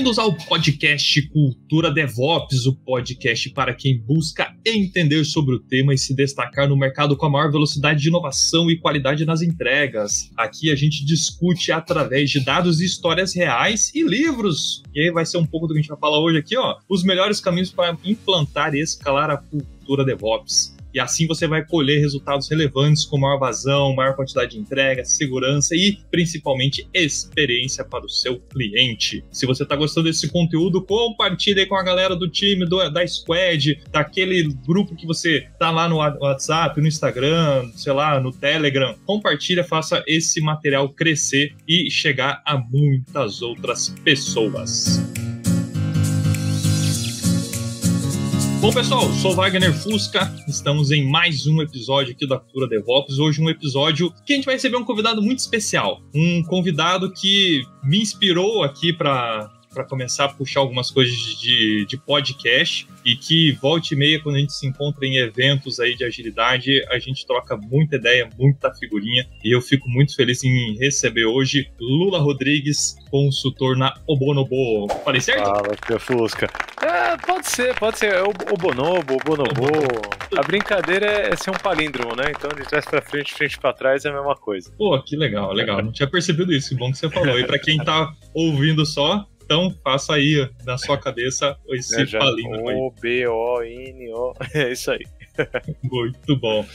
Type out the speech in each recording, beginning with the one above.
Bem-vindos ao podcast Cultura DevOps, o podcast para quem busca entender sobre o tema e se destacar no mercado com a maior velocidade de inovação e qualidade nas entregas. Aqui a gente discute através de dados e histórias reais e livros. E aí vai ser um pouco do que a gente vai falar hoje aqui, ó. Os melhores caminhos para implantar e escalar a cultura DevOps. E assim você vai colher resultados relevantes com maior vazão, maior quantidade de entrega, segurança e, principalmente, experiência para o seu cliente. Se você está gostando desse conteúdo, compartilhe aí com a galera do time, da Squad, daquele grupo que você tá lá no WhatsApp, no Instagram, sei lá, no Telegram. Compartilha, faça esse material crescer e chegar a muitas outras pessoas. Bom, pessoal, sou Wagner Fusca, estamos em mais um episódio aqui da Cultura DevOps. Hoje um episódio que a gente vai receber um convidado muito especial, um convidado que me inspirou aqui para começar a puxar algumas coisas de podcast e que volta e meia, quando a gente se encontra em eventos aí de agilidade, a gente troca muita ideia, muita figurinha, e eu fico muito feliz em receber hoje Lula Rodrigues, consultor na Obonobo. Falei certo? Fala, Tia Fusca. Pode ser. É o Bonobo. A brincadeira é ser um palíndromo, né? Então, de trás pra frente, frente pra trás é a mesma coisa. Pô, que legal. Não tinha percebido isso, que bom que você falou. E pra quem tá ouvindo só, então faça aí na sua cabeça esse palíndromo aí. O-B-O-N-O. É isso aí. Muito bom.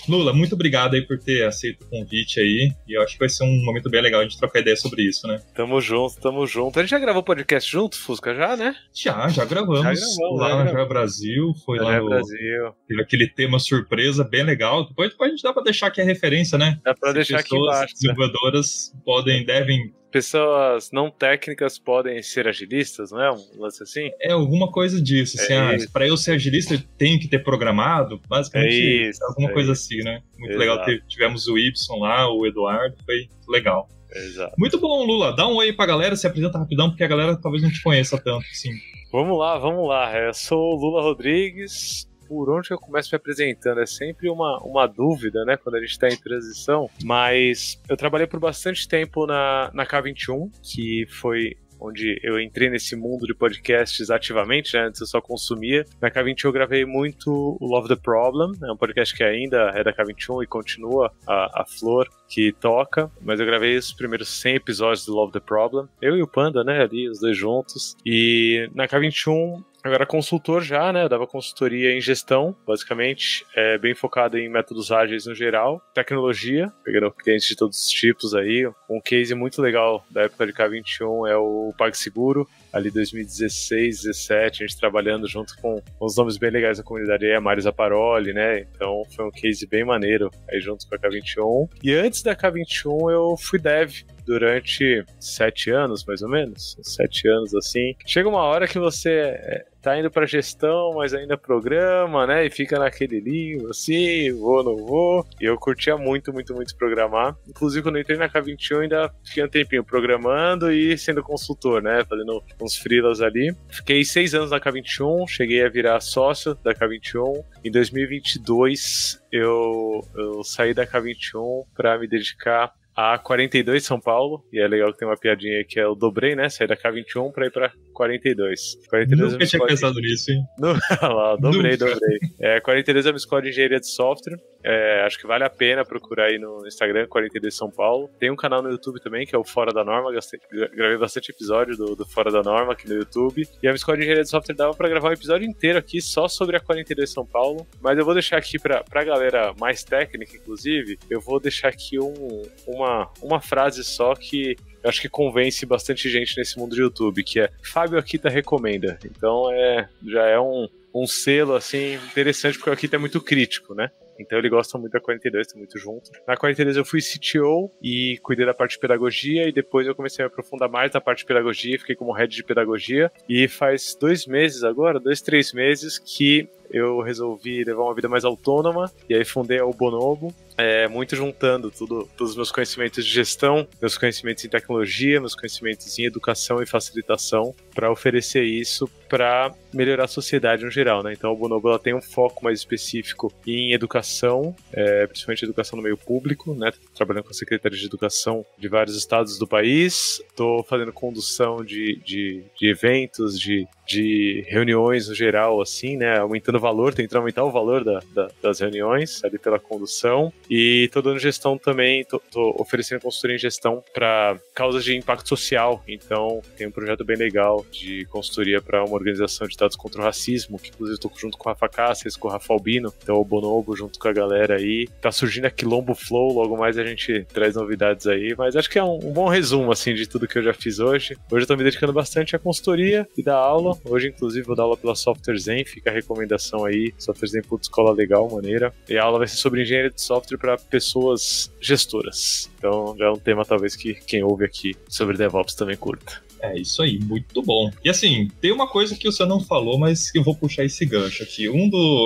Lula, muito obrigado aí por ter aceito o convite aí, e eu acho que vai ser um momento bem legal a gente trocar ideia sobre isso, né? Tamo junto. A gente já gravou podcast junto, Fusca, já, né? Já gravamos lá na Joia Brasil, foi lá no Brasil. Teve aquele tema surpresa bem legal. Depois a gente dá pra deixar aqui a referência, né? Dá pra deixar aqui embaixo. Desenvolvedoras devem... Pessoas não técnicas podem ser agilistas, não é? Um lance assim? É alguma coisa disso. Assim, para eu ser agilista, eu tenho que ter programado. Basicamente, alguma coisa assim, né? Muito legal. Tivemos o Y lá, o Eduardo, foi legal. Exato. Muito bom, Lula. Dá um oi pra galera, se apresenta rapidão, porque a galera talvez não te conheça tanto, assim. Vamos lá. Eu sou o Lula Rodrigues. Por onde que eu começo me apresentando? É sempre uma dúvida, né, quando a gente está em transição, mas eu trabalhei por bastante tempo na K21, que foi onde eu entrei nesse mundo de podcasts ativamente, né? Antes eu só consumia. Na K21 eu gravei muito o Love the Problem, é um podcast que ainda é da K21 e continua a Flor que toca, mas eu gravei os primeiros 100 episódios do Love the Problem, eu e o Panda, né, ali, os dois juntos, e na K21 eu era consultor já, né? Eu dava consultoria em gestão, basicamente, bem focado em métodos ágeis no geral, tecnologia, pegando clientes de todos os tipos aí. Um case muito legal da época de K21 é o PagSeguro, ali 2016, 2017, a gente trabalhando junto com os nomes bem legais da comunidade aí, a Mário Zaparoli, né? Então foi um case bem maneiro aí junto com a K21. E antes da K21 eu fui dev durante 7 anos, mais ou menos, 7 anos assim. Chega uma hora que você tá indo pra gestão, mas ainda programa, né, e fica naquele limbo, assim, vou, não vou, e eu curtia muito programar. Inclusive, quando eu entrei na K21, ainda fiquei um tempinho programando e sendo consultor, né, fazendo uns freelas ali. Fiquei 6 anos na K21, cheguei a virar sócio da K21. Em 2022, eu saí da K21 pra me dedicar a 42 São Paulo, e é legal que tem uma piadinha aí que eu dobrei, né? Saí da K21 pra ir pra 42. 42 Nunca tinha pensado nisso, hein? Lá, dobrei. 42 é uma escola de engenharia de software. Acho que vale a pena procurar aí no Instagram, 42 São Paulo. Tem um canal no YouTube também, que é o Fora da Norma. Gravei bastante episódio do Fora da Norma aqui no YouTube. E a escola de engenharia de software dava pra gravar um episódio inteiro aqui só sobre a 42 São Paulo. Mas eu vou deixar aqui pra galera mais técnica, inclusive, eu vou deixar aqui uma frase só que eu acho que convence bastante gente nesse mundo de YouTube, que é Fábio Akita recomenda. Então já é um selo assim interessante, porque o Akita é muito crítico, né? Então ele gosta muito da 42, tá muito junto. Na 42 eu fui CTO e cuidei da parte de pedagogia, e depois eu comecei a me aprofundar mais na parte de pedagogia, fiquei como head de pedagogia, e faz 2 meses agora, 2, 3 meses que eu resolvi levar uma vida mais autônoma, e aí fundei a Obonobo. muito juntando todos os meus conhecimentos de gestão, meus conhecimentos em tecnologia, meus conhecimentos em educação e facilitação, para oferecer isso para melhorar a sociedade no geral, né? Então, a Bonobo ela tem um foco mais específico em educação, principalmente educação no meio público, né? Tô trabalhando com a Secretaria de Educação de vários estados do país, estou fazendo condução de eventos, de reuniões no geral, assim, né? Aumentando o valor, tentando aumentar o valor das reuniões, ali pela condução. E tô dando gestão também, tô oferecendo consultoria em gestão para causas de impacto social. Então, tem um projeto bem legal de consultoria para uma organização de dados contra o racismo, que inclusive estou junto com o Rafa Cáceres, com o Rafa Albino, então o Bonobo junto com a galera aí. Tá surgindo a Quilombo Flow, logo mais a gente traz novidades aí, mas acho que é um bom resumo, assim, de tudo que eu já fiz hoje. Hoje eu tô me dedicando bastante à consultoria e da aula. Hoje, inclusive, vou dar aula pela Software Zen, fica a recomendação aí. Software Zen, puta escola legal, maneira. E a aula vai ser sobre engenharia de software para pessoas gestoras. Então, já é um tema, talvez, que quem ouve aqui sobre DevOps também curta. É isso aí, muito bom. E assim, tem uma coisa que você não falou, mas eu vou puxar esse gancho aqui. Eu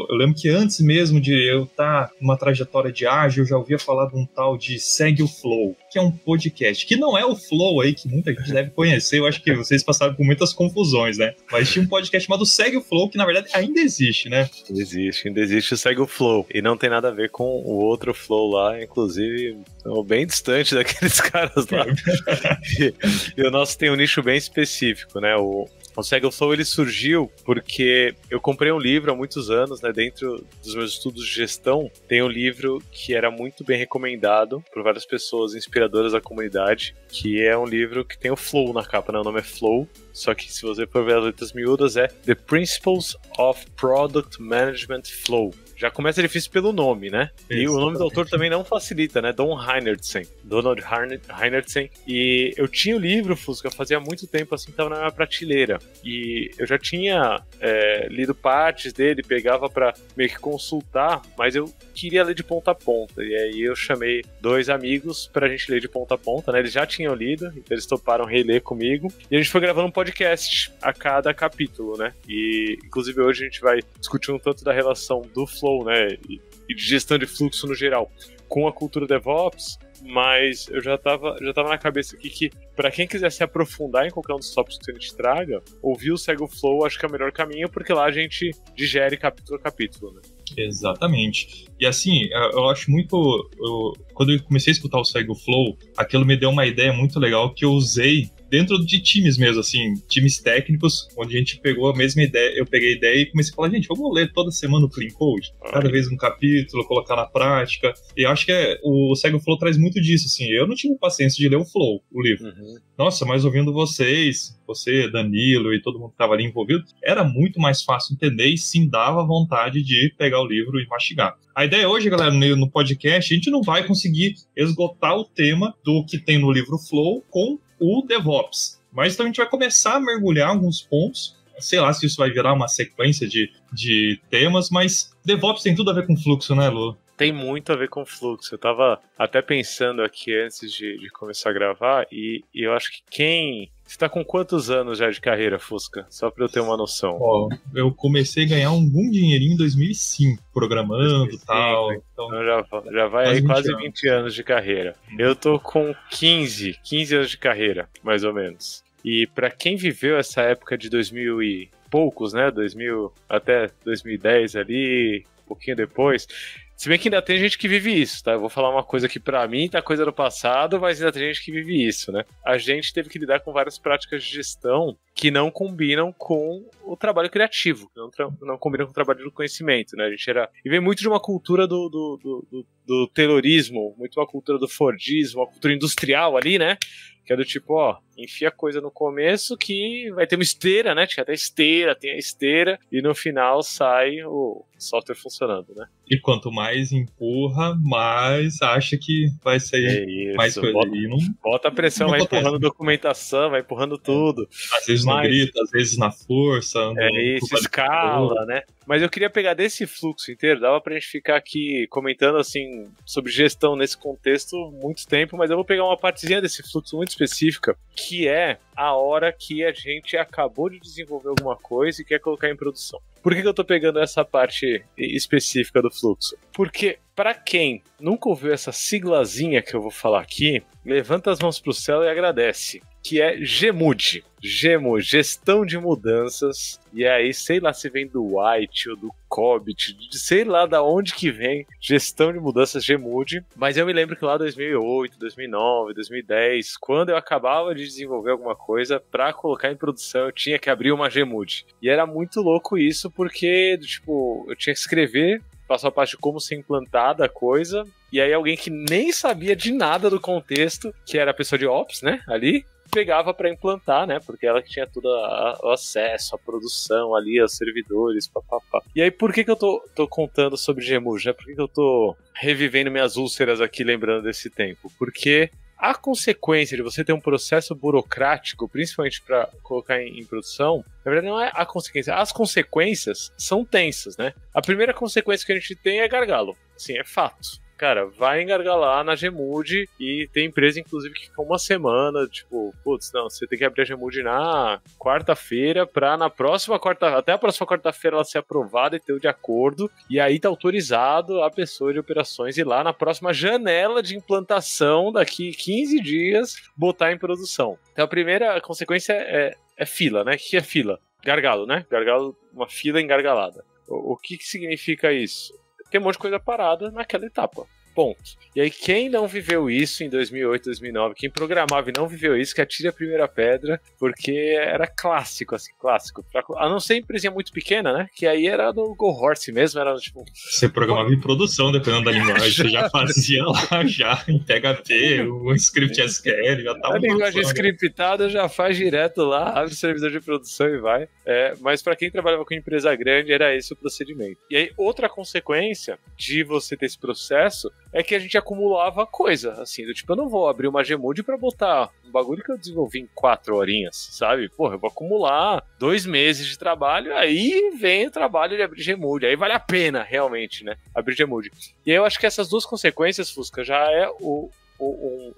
lembro que antes mesmo de eu estar numa trajetória de ágil, eu já ouvia falar de um tal de Segue o Flow, que é um podcast, que não é o Flow aí, que muita gente deve conhecer, eu acho que vocês passaram por muitas confusões, né? Mas tinha um podcast chamado Segue o Flow, que na verdade ainda existe, né? Ainda existe o Segue o Flow, e não tem nada a ver com o outro Flow lá, inclusive, bem distante daqueles caras lá. E o nosso tem um nicho bem específico, né? O Segue o Flow, ele surgiu porque eu comprei um livro há muitos anos, né? Dentro dos meus estudos de gestão, tem um livro que era muito bem recomendado por várias pessoas inspiradoras da comunidade, que é um livro que tem o Flow na capa, né? O nome é Flow, só que se você for ver as letras miúdas é The Principles of Product Management Flow. Já começa difícil pelo nome, né? E o nome do autor também não facilita, né? Donald Heinertsen. E eu tinha o livro, Fusca, fazia muito tempo, assim, tava na minha prateleira. E eu já tinha lido partes dele, pegava pra meio que consultar, mas eu queria ler de ponta a ponta. E aí eu chamei 2 amigos pra gente ler de ponta a ponta, né? Eles já tinham lido, então eles toparam reler comigo. E a gente foi gravando um podcast a cada capítulo, né? E, inclusive, hoje a gente vai discutir um tanto da relação do Flow, né, e de gestão de fluxo no geral, com a cultura DevOps, mas eu já tava na cabeça aqui que, para quem quiser se aprofundar em qualquer um dos tópicos que a gente traga, ouvir o Segue o Flow acho que é o melhor caminho, porque lá a gente digere capítulo a capítulo, né? Exatamente. E assim, eu acho muito... quando eu comecei a escutar o Segue o Flow, aquilo me deu uma ideia muito legal que eu usei dentro de times mesmo, assim, times técnicos, onde a gente pegou a mesma ideia, eu peguei a ideia e comecei a falar, gente, vamos ler toda semana o Clean Code, cada vez um capítulo, colocar na prática, e eu acho que o Segue o Flow traz muito disso, assim, eu não tive paciência de ler o Flow, o livro. Nossa, mas ouvindo vocês, você, Danilo e todo mundo que estava ali envolvido, era muito mais fácil entender e sim dava vontade de pegar o livro e mastigar. A ideia hoje, galera, no podcast, a gente não vai conseguir esgotar o tema do que tem no livro Flow com o DevOps. Mas então a gente vai começar a mergulhar alguns pontos. Sei lá se isso vai virar uma sequência de temas, mas DevOps tem tudo a ver com fluxo, né, Lu? Tem muito a ver com fluxo. Eu tava até pensando aqui antes de começar a gravar, e eu acho que Você tá com quantos anos já de carreira, Fusca? Só pra eu ter uma noção. Ó, eu comecei a ganhar um bom dinheirinho em 2005, programando e tal. Então já vai aí quase 20 anos de carreira. Eu tô com 15 anos de carreira, mais ou menos. E pra quem viveu essa época de 2000 e poucos, né? 2000 até 2010 ali, um pouquinho depois... Se bem que ainda tem gente que vive isso, tá? Eu vou falar uma coisa que pra mim tá coisa do passado, mas ainda tem gente que vive isso, né? A gente teve que lidar com várias práticas de gestão que não combinam com o trabalho criativo, não combinam com o trabalho do conhecimento, né? A gente e vem muito de uma cultura do Taylorismo, muito uma cultura do Fordismo, uma cultura industrial ali, né? Que é do tipo, enfia coisa no começo que vai ter uma esteira, né? Tinha até esteira, tem a esteira, e no final sai o software funcionando, né? E quanto mais empurra, mais acha que vai sair mais coisa. Bota a pressão, vai empurrando documentação, vai empurrando tudo. Às vezes no grito, às vezes na força. Escala, né? Mas eu queria pegar desse fluxo inteiro, dava pra gente ficar aqui comentando, assim, sobre gestão nesse contexto muito tempo, mas eu vou pegar uma partezinha desse fluxo muito específica, que é a hora que a gente acabou de desenvolver alguma coisa e quer colocar em produção. Por que eu tô pegando essa parte específica do fluxo? Porque Para quem nunca ouviu essa siglazinha que eu vou falar aqui, levanta as mãos pro céu e agradece, que é GMUD. GMUD, Gestão de Mudanças. E aí, sei lá se vem do White ou do Cobbett, sei lá da onde que vem Gestão de Mudanças GMUD. Mas eu me lembro que lá em 2008, 2009, 2010, quando eu acabava de desenvolver alguma coisa, para colocar em produção eu tinha que abrir uma GMUD. E era muito louco isso, porque tipo, eu tinha que escrever passo a passo de como ser implantada a coisa, e aí alguém que nem sabia de nada do contexto, que era a pessoa de Ops, né, ali, pegava para implantar, né, porque ela que tinha todo o acesso à produção ali, aos servidores, papapá. E aí, por que eu tô contando sobre GMUD, né, por que eu tô revivendo minhas úlceras aqui, lembrando desse tempo? Porque a consequência de você ter um processo burocrático, principalmente para colocar em produção, na verdade não é a consequência, as consequências são tensas, né? A primeira consequência que a gente tem é gargalo, assim, é fato. Cara, vai engargalar na GMUD e tem empresa, inclusive, que fica uma semana, tipo, putz, não, você tem que abrir a GMUD na quarta-feira pra na próxima até a próxima quarta-feira ela ser aprovada e ter o de acordo, e aí tá autorizado a pessoa de operações ir lá na próxima janela de implantação, daqui 15 dias, botar em produção. Então a primeira consequência é fila, né? O que é fila? Gargalo, né? Gargalo, uma fila engargalada. O que significa isso? Tem um monte de coisa parada naquela etapa. Ponto. E aí, quem não viveu isso em 2008, 2009, quem programava e não viveu isso, que atire a primeira pedra, porque era clássico, assim, clássico. A não ser empresinha muito pequena, né? Que aí era do Go Horse mesmo, era tipo... Você programava em produção, dependendo da linguagem. Você já fazia lá, já, em PHP, o script SQL, já tava... A linguagem scriptada já faz direto lá, abre o servidor de produção e vai. Mas para quem trabalhava com empresa grande, era esse o procedimento. E aí, outra consequência de você ter esse processo é que a gente acumulava coisa, assim, do tipo, eu não vou abrir uma GMUD pra botar um bagulho que eu desenvolvi em 4 horinhas, sabe? Porra, eu vou acumular 2 meses de trabalho, aí vem o trabalho de abrir GMUD, aí vale a pena, realmente, né, abrir GMUD. E aí eu acho que essas duas consequências, Fusca, já é um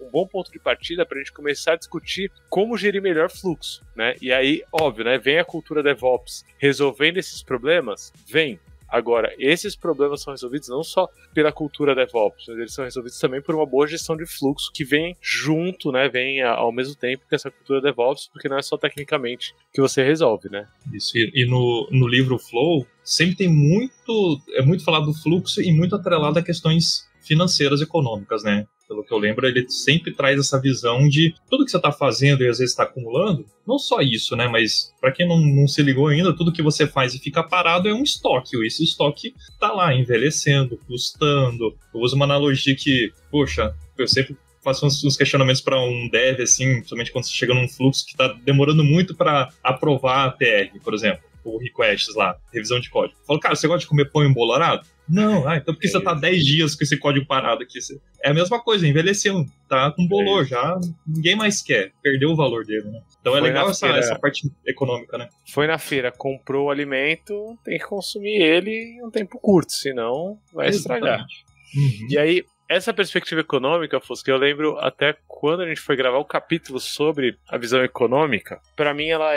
bom ponto de partida para a gente começar a discutir como gerir melhor fluxo, né? E aí, óbvio, né, vem a cultura DevOps resolvendo esses problemas, vem. Agora, esses problemas são resolvidos não só pela cultura DevOps, mas eles são resolvidos também por uma boa gestão de fluxo que vem junto, né, vem ao mesmo tempo que essa cultura DevOps, porque não é só tecnicamente que você resolve, né? Isso, e no livro Flow, sempre tem muito falado do fluxo e muito atrelado a questões financeiras econômicas, né? Pelo que eu lembro, ele sempre traz essa visão de tudo que você está fazendo e às vezes está acumulando, não só isso, né? Mas para quem não se ligou ainda, tudo que você faz e fica parado é um estoque. Esse estoque está lá, envelhecendo, custando. Eu uso uma analogia que, poxa, eu sempre faço uns questionamentos para um dev, assim, somente quando você chega num fluxo que está demorando muito para aprovar a PR, por exemplo, ou requests lá, revisão de código. Eu falo, cara, você gosta de comer pão embolorado? Não, então por que você tá 10 dias com esse código parado aqui? É a mesma coisa, envelheceu, tá com bolor, já ninguém mais quer, perdeu o valor dele, né? Então é legal essa parte econômica, né? Foi na feira, comprou o alimento, tem que consumir ele em um tempo curto, senão vai estragar. Uhum. E aí, essa perspectiva econômica, Fusca, eu lembro até quando a gente foi gravar o capítulo sobre a visão econômica, para mim ela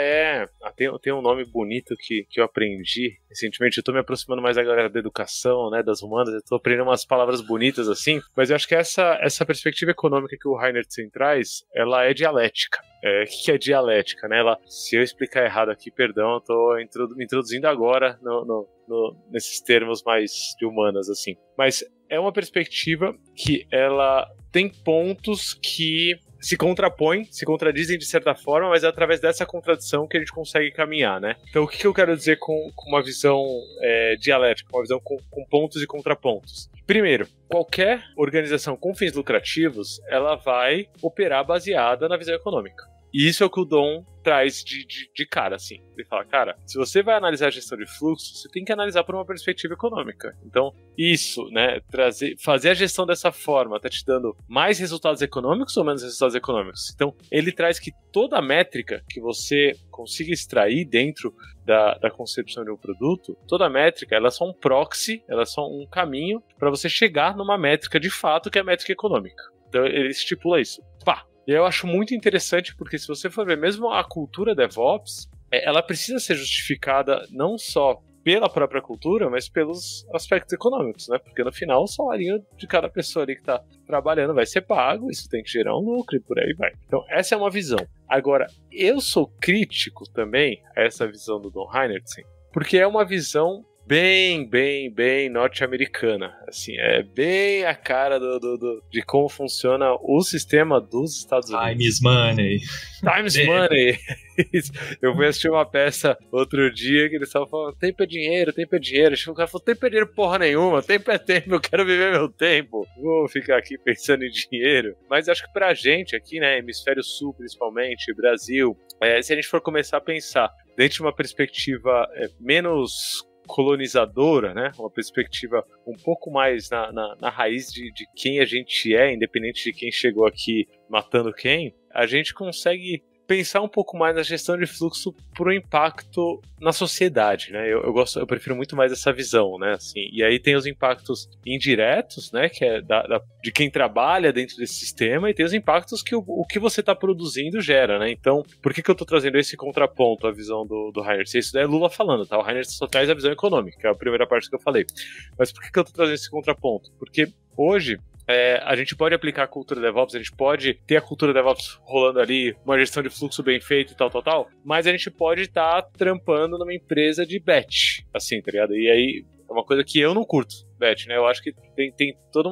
tem um nome bonito que eu aprendi recentemente. Eu tô me aproximando mais da galera da educação, né, das humanas, eu tô aprendendo umas palavras bonitas assim, mas eu acho que essa perspectiva econômica que o Reinertsen traz, ela é dialética. O que é dialética, né? Se eu explicar errado aqui, perdão, eu tô me introduzindo agora nesses termos mais de humanas, assim. Mas é uma perspectiva que ela tem pontos que se contrapõem, se contradizem de certa forma, mas é através dessa contradição que a gente consegue caminhar, né? Então, o que eu quero dizer com uma visão dialética, uma visão com pontos e contrapontos? Primeiro, qualquer organização com fins lucrativos, ela vai operar baseada na visão econômica. E isso é o que o Dom traz de cara, assim. Ele fala, cara, se você vai analisar a gestão de fluxo, você tem que analisar por uma perspectiva econômica. Então, isso, né, fazer a gestão dessa forma tá te dando mais resultados econômicos ou menos resultados econômicos? Então, ele traz que toda métrica que você consiga extrair dentro da concepção de um produto, toda métrica, ela é só um proxy, ela é só um caminho para você chegar numa métrica de fato que é a métrica econômica. Então, ele estipula isso. Pá! E eu acho muito interessante porque se você for ver mesmo a cultura DevOps, ela precisa ser justificada não só pela própria cultura, mas pelos aspectos econômicos, né? Porque no final o salário de cada pessoa ali que tá trabalhando vai ser pago, isso tem que gerar um lucro e por aí vai. Então essa é uma visão. Agora, eu sou crítico também a essa visão do Don Heinertsen, porque é uma visão bem norte-americana, assim, é bem a cara de como funciona o sistema dos Estados Unidos. Time is money. Time is money. Eu fui assistir uma peça outro dia que eles estavam falando, tempo é dinheiro. O cara falou, tempo é dinheiro porra nenhuma, tempo é tempo, eu quero viver meu tempo. Vou ficar aqui pensando em dinheiro. Mas acho que pra gente aqui, né, hemisfério sul principalmente, Brasil, se a gente for começar a pensar dentro de uma perspectiva menos colonizadora, né? Uma perspectiva um pouco mais na raiz de quem a gente é, independente de quem chegou aqui matando quem, a gente consegue pensar um pouco mais na gestão de fluxo pro impacto na sociedade, né? Eu prefiro muito mais essa visão, né? Assim, e aí tem os impactos indiretos, né? Que é de quem trabalha dentro desse sistema, e tem os impactos que o que você está produzindo gera, né? Então, por que eu estou trazendo esse contraponto à visão do Heinertsen? Isso daí é Lula falando, tá? O Heinertsen só traz a visão econômica, que é a primeira parte que eu falei. Mas por que eu estou trazendo esse contraponto? Porque hoje a gente pode aplicar a cultura DevOps, a gente pode ter a cultura DevOps rolando ali, uma gestão de fluxo bem feita e tal, mas a gente pode estar trampando numa empresa de batch, assim, tá ligado? E aí é uma coisa que eu não curto, batch, né? Eu acho que tem todo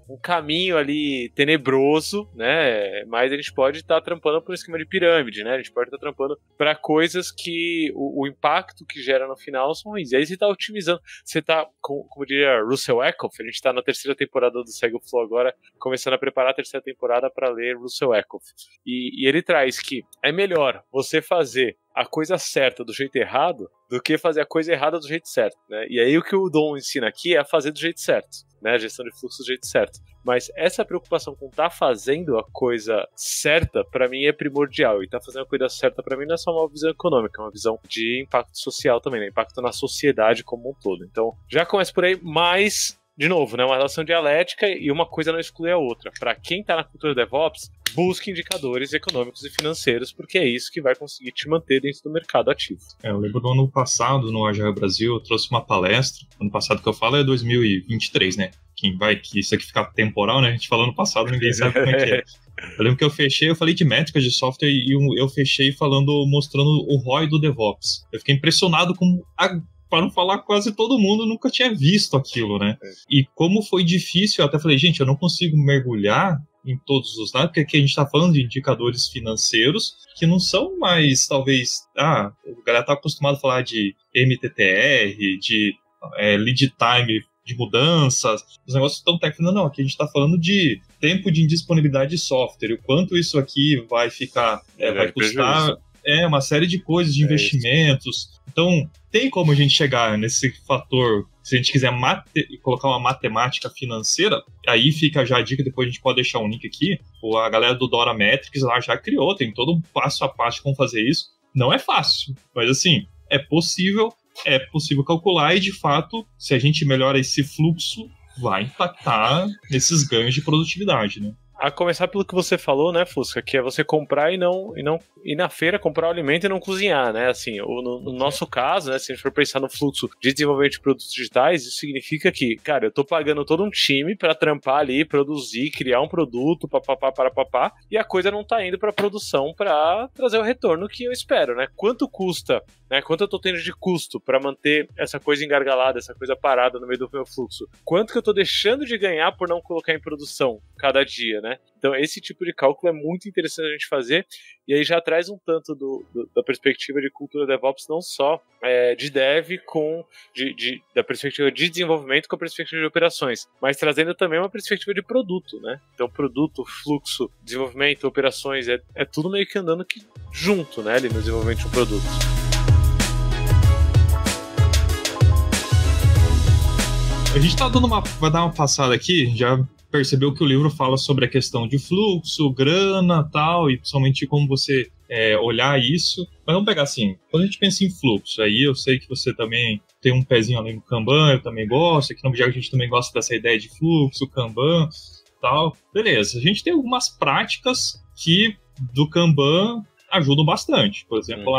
um caminho ali tenebroso, né? Mas a gente pode estar trampando por um esquema de pirâmide, né? A gente pode estar trampando para coisas que o impacto que gera no final são ruins. E aí você está otimizando, você está, como diria Russell Eckhoff, a gente está na 3ª temporada do Segue o Flow agora, começando a preparar a 3ª temporada para ler Russell Eckhoff. E ele traz que é melhor você fazer a coisa certa do jeito errado do que fazer a coisa errada do jeito certo, né? E aí o que o Dom ensina aqui é a fazer do jeito certo, né? A gestão de fluxo do jeito certo. Mas essa preocupação com estar fazendo a coisa certa, para mim, é primordial. E estar fazendo a coisa certa, para mim, não é só uma visão econômica, é uma visão de impacto social também, né? Impacto na sociedade como um todo. Então, já começa por aí, mas, de novo, né? Uma relação dialética e uma coisa não exclui a outra. Para quem está na cultura DevOps, busque indicadores econômicos e financeiros, porque é isso que vai conseguir te manter dentro do mercado ativo. Eu lembro do ano passado, no Agile Brasil, eu trouxe uma palestra. Ano passado que eu falo é 2023, né? Que isso aqui fica temporal, né? A gente falou no passado, ninguém sabe como é que é. Eu lembro que eu falei de métricas de software e eu fechei mostrando o ROI do DevOps. Eu fiquei impressionado com para não falar quase todo mundo nunca tinha visto aquilo, né? E como foi difícil, eu até falei, gente, eu não consigo mergulhar em todos os dados, porque aqui a gente está falando de indicadores financeiros que não são mais, talvez, o galera está acostumado a falar de MTTR, de lead time de mudanças, os negócios tão técnicos. Não, aqui a gente está falando de tempo de indisponibilidade de software, o quanto isso aqui vai ficar, vai custar, uma série de coisas, de investimentos. Então, tem como a gente chegar nesse fator, se a gente quiser colocar uma matemática financeira, aí fica já a dica, depois a gente pode deixar um link aqui, a galera do Dora Metrics lá já criou, tem todo um passo a passo de como fazer isso. Não é fácil, mas assim, é possível calcular e, de fato, se a gente melhora esse fluxo, vai impactar nesses ganhos de produtividade, né? A começar pelo que você falou, né, Fusca, que é você comprar e não ir na feira, comprar o alimento e não cozinhar, né, assim, no nosso caso, né, se a gente for pensar no fluxo de desenvolvimento de produtos digitais, isso significa que, cara, eu tô pagando todo um time pra trampar ali, produzir, criar um produto, papapá, e a coisa não tá indo pra produção pra trazer o retorno que eu espero, né, quanto custa, né, quanto eu tô tendo de custo pra manter essa coisa engargalada, essa coisa parada no meio do meu fluxo, quanto que eu tô deixando de ganhar por não colocar em produção cada dia, né? Então esse tipo de cálculo é muito interessante a gente fazer, e aí já traz um tanto da perspectiva de cultura DevOps, não só de dev da perspectiva de desenvolvimento com a perspectiva de operações, mas trazendo também uma perspectiva de produto, né? Então produto, fluxo, desenvolvimento, operações, é tudo meio que andando junto, né, ali no desenvolvimento de um produto. A gente vai dar uma passada aqui, já percebeu que o livro fala sobre a questão de fluxo, grana, tal, e principalmente como você olhar isso. Mas vamos pegar assim, quando a gente pensa em fluxo, aí eu sei que você também tem um pezinho ali no Kanban, eu também gosto, aqui no Objact a gente também gosta dessa ideia de fluxo, Kanban, tal. Beleza, a gente tem algumas práticas que do Kanban ajudam bastante. Por exemplo,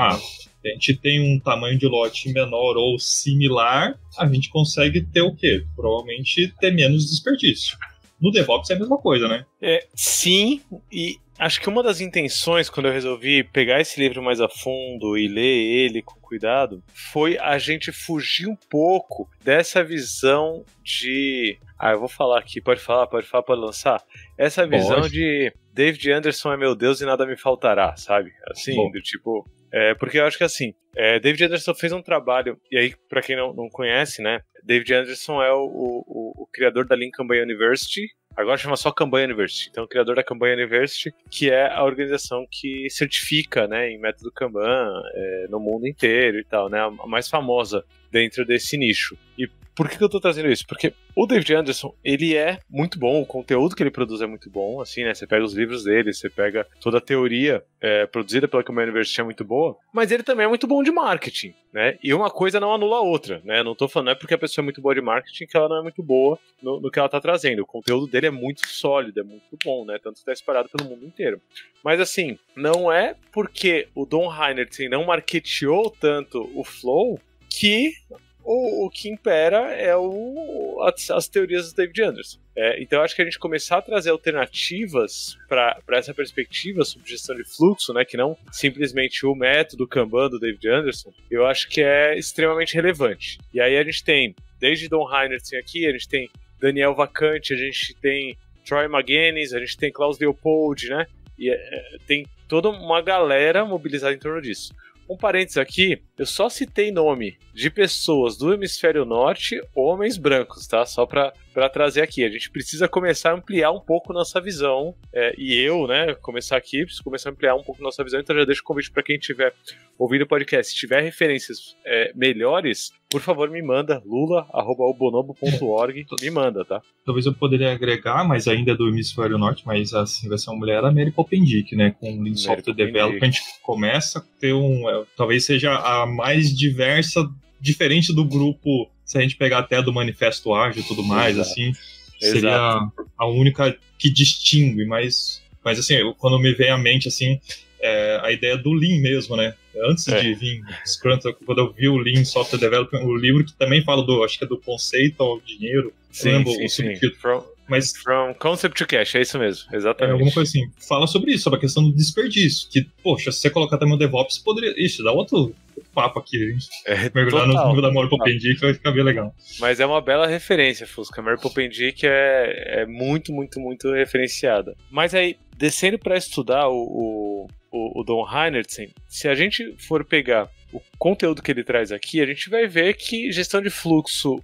a gente tem um tamanho de lote menor ou similar, a gente consegue ter o quê? Provavelmente ter menos desperdício. No DevOps é a mesma coisa, né? Sim, e acho que uma das intenções, quando eu resolvi pegar esse livro mais a fundo e ler ele com cuidado, foi a gente fugir um pouco dessa visão de... eu vou falar aqui, pode lançar? Essa visão de David Anderson é meu Deus e nada me faltará, sabe? Assim, do tipo... porque eu acho que assim, David Anderson fez um trabalho, e aí, pra quem não conhece, né, David Anderson é o criador da Lean Kanban University, agora chama só Kanban University, então o criador da Kanban University, que é a organização que certifica, né, em método Kanban no mundo inteiro e tal, né, a mais famosa dentro desse nicho. E por que eu tô trazendo isso? Porque o David Anderson, ele é muito bom, o conteúdo que ele produz é muito bom, assim, né? Você pega os livros dele, você pega toda a teoria produzida pela Kanban University é muito boa, mas ele também é muito bom de marketing, né? E uma coisa não anula a outra, né? Não tô falando, não é porque a pessoa é muito boa de marketing que ela não é muito boa no que ela tá trazendo. O conteúdo dele é muito sólido, é muito bom, né? Tanto que tá espalhado pelo mundo inteiro. Mas assim, não é porque o Don Heinertsen não marketeou tanto o Flow que... O que impera é as teorias do David Anderson. Então eu acho que a gente começar a trazer alternativas para essa perspectiva sobre gestão de fluxo, né, que não simplesmente o método Kanban do David Anderson, eu acho que é extremamente relevante. E aí a gente tem, desde Don Heinertsen aqui, a gente tem Daniel Vacante, a gente tem Troy McGuinness, a gente tem Klaus Leopold, né, e tem toda uma galera mobilizada em torno disso. Um parênteses aqui, eu só citei nome de pessoas do hemisfério norte, homens brancos, tá? Só pra trazer aqui. A gente precisa começar a ampliar um pouco nossa visão, e eu, né, preciso começar a ampliar um pouco nossa visão, então já deixo o convite para quem estiver ouvindo o podcast, se tiver referências melhores, por favor me manda, lula@obonobo.org, me manda, tá? Talvez eu poderia agregar, mas ainda é do hemisfério norte, mas assim vai ser uma mulher, a Mary Popendick, né? Com o Lean Software Development, a gente começa a ter talvez seja a mais diversa, diferente do grupo, se a gente pegar até do Manifesto Ágil e tudo mais, assim, seria a única que distingue, mas assim, quando me vem à mente, assim, a ideia do Lean mesmo, né? Antes de vir Scrum, quando eu vi o Lean Software Development, o livro que também fala acho que é do conceito ao dinheiro, sim. Mas From Concept to Cash, é isso mesmo, exatamente. Alguma coisa assim. Fala sobre isso, sobre a questão do desperdício. Que, poxa, se você colocar também o DevOps, poderia... Ixi, dá outro papo aqui. A gente mergulhar no nível da Mary Popendick, vai ficar bem legal. Mas é uma bela referência, Fusca. A Mary Popendick é muito, muito, muito referenciada. Mas aí, descendo para estudar o Don Heinertsen, se a gente for pegar o conteúdo que ele traz aqui, a gente vai ver que gestão de fluxo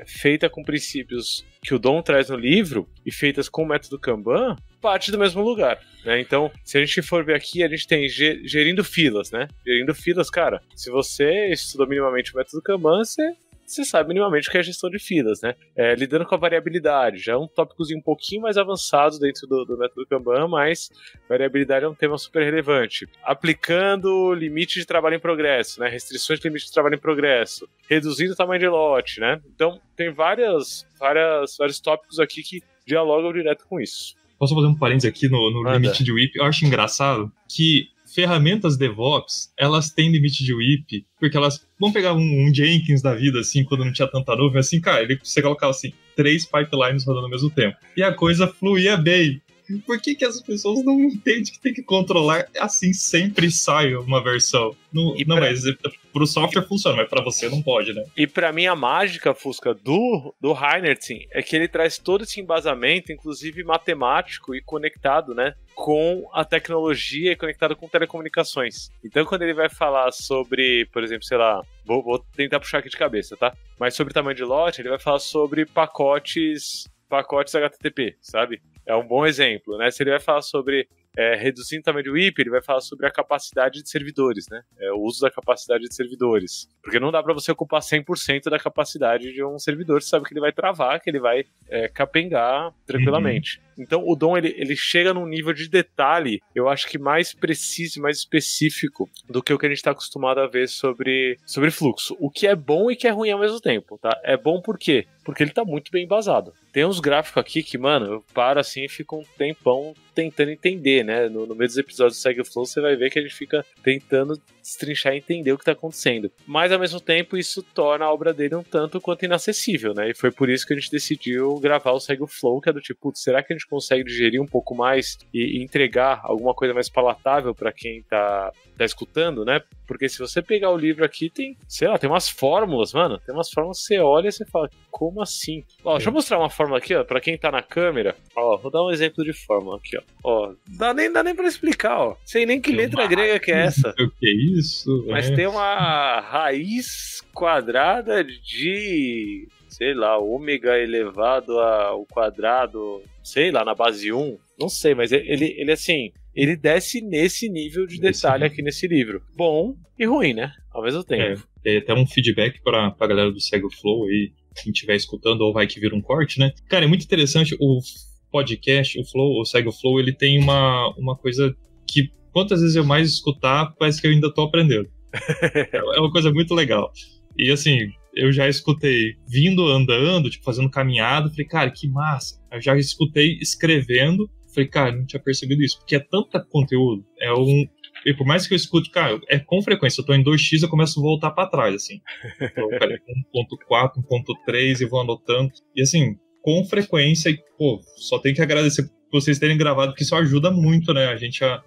feita com princípios que o Don traz no livro e feitas com o método Kanban, parte do mesmo lugar, né? Então, se a gente for ver aqui, a gente tem gerindo filas, né? Gerindo filas, cara, se você estudou minimamente o método Kanban, você sabe minimamente o que é gestão de filas, né? Lidando com a variabilidade, já é um tópicozinho um pouquinho mais avançado dentro do método Kanban, mas variabilidade é um tema super relevante. Aplicando limite de trabalho em progresso, né? Restrições de limite de trabalho em progresso, reduzindo o tamanho de lote, né? Então, tem vários tópicos aqui que dialogam direto com isso. Posso fazer um parênteses aqui no limite de WIP? Eu acho engraçado que ferramentas DevOps, elas têm limite de WIP, porque elas vão pegar um Jenkins da vida, assim, quando não tinha tanta nuvem, assim, cara, você colocava, assim, 3 pipelines rodando ao mesmo tempo. E a coisa fluía bem. Por que as pessoas não entendem que tem que controlar assim, sempre sai uma versão? Mas pro software funciona, mas pra você não pode, né? E pra mim a mágica, Fusca, do Heinertsen é que ele traz todo esse embasamento, inclusive matemático e conectado, né, com a tecnologia e conectado com telecomunicações. Então quando ele vai falar sobre, por exemplo, sei lá, vou tentar puxar aqui de cabeça, tá? Mas sobre tamanho de lote, ele vai falar sobre pacotes HTTP, sabe? É um bom exemplo, né? Se ele vai falar sobre reduzindo o tamanho do WIP, ele vai falar sobre a capacidade de servidores, né? O uso da capacidade de servidores. Porque não dá para você ocupar 100% da capacidade de um servidor, você sabe que ele vai travar, que ele vai capengar tranquilamente. Então o Don, ele chega num nível de detalhe, eu acho que mais preciso, mais específico do que o que a gente está acostumado a ver sobre fluxo. O que é bom e que é ruim ao mesmo tempo, tá? É bom por quê? Porque ele tá muito bem embasado. Tem uns gráficos aqui que, mano, eu paro assim e fico um tempão tentando entender, né? No meio dos episódios do Segue o Flow, você vai ver que a gente fica tentando destrinchar e entender o que está acontecendo. Mas, ao mesmo tempo, isso torna a obra dele um tanto quanto inacessível, né? E foi por isso que a gente decidiu gravar o Segue o Flow, que é do tipo, será que a gente consegue digerir um pouco mais e entregar alguma coisa mais palatável para quem tá escutando, né? Porque se você pegar o livro aqui, tem, sei lá, tem umas fórmulas, mano. Tem umas fórmulas que você olha e você fala, como assim? Ó, deixa eu mostrar uma fórmula aqui, ó, pra quem tá na câmera. Ó, vou dar um exemplo de fórmula aqui, ó. Ó, dá nem pra explicar, ó. Sei nem que letra grega que é essa. O que é isso? Mas tem uma raiz quadrada de, sei lá, ômega elevado ao quadrado, sei lá, na base 1. Não sei, mas ele assim... Ele desce nesse nível de detalhe aqui nesse livro. Bom e ruim, né? Ao mesmo tempo. Tem até um feedback pra galera do Segue o Flow aí, quem estiver escutando, ou vai que vira um corte, né? Cara, é muito interessante o podcast, o Flow, o Segue o Flow, ele tem uma coisa que, quantas vezes eu mais escutar, parece que eu ainda tô aprendendo. É uma coisa muito legal. E assim, eu já escutei vindo, andando, tipo, fazendo caminhada, falei, cara, que massa. Eu já escutei escrevendo, falei, cara, não tinha percebido isso, porque é tanto conteúdo, e por mais que eu escute, cara, com frequência, eu tô em 2x, eu começo a voltar pra trás, assim. Então, peraí, 1.4, 1.3, e vou anotando. E assim, com frequência, e pô, só tenho que agradecer por vocês terem gravado, porque isso ajuda muito, né, a gente a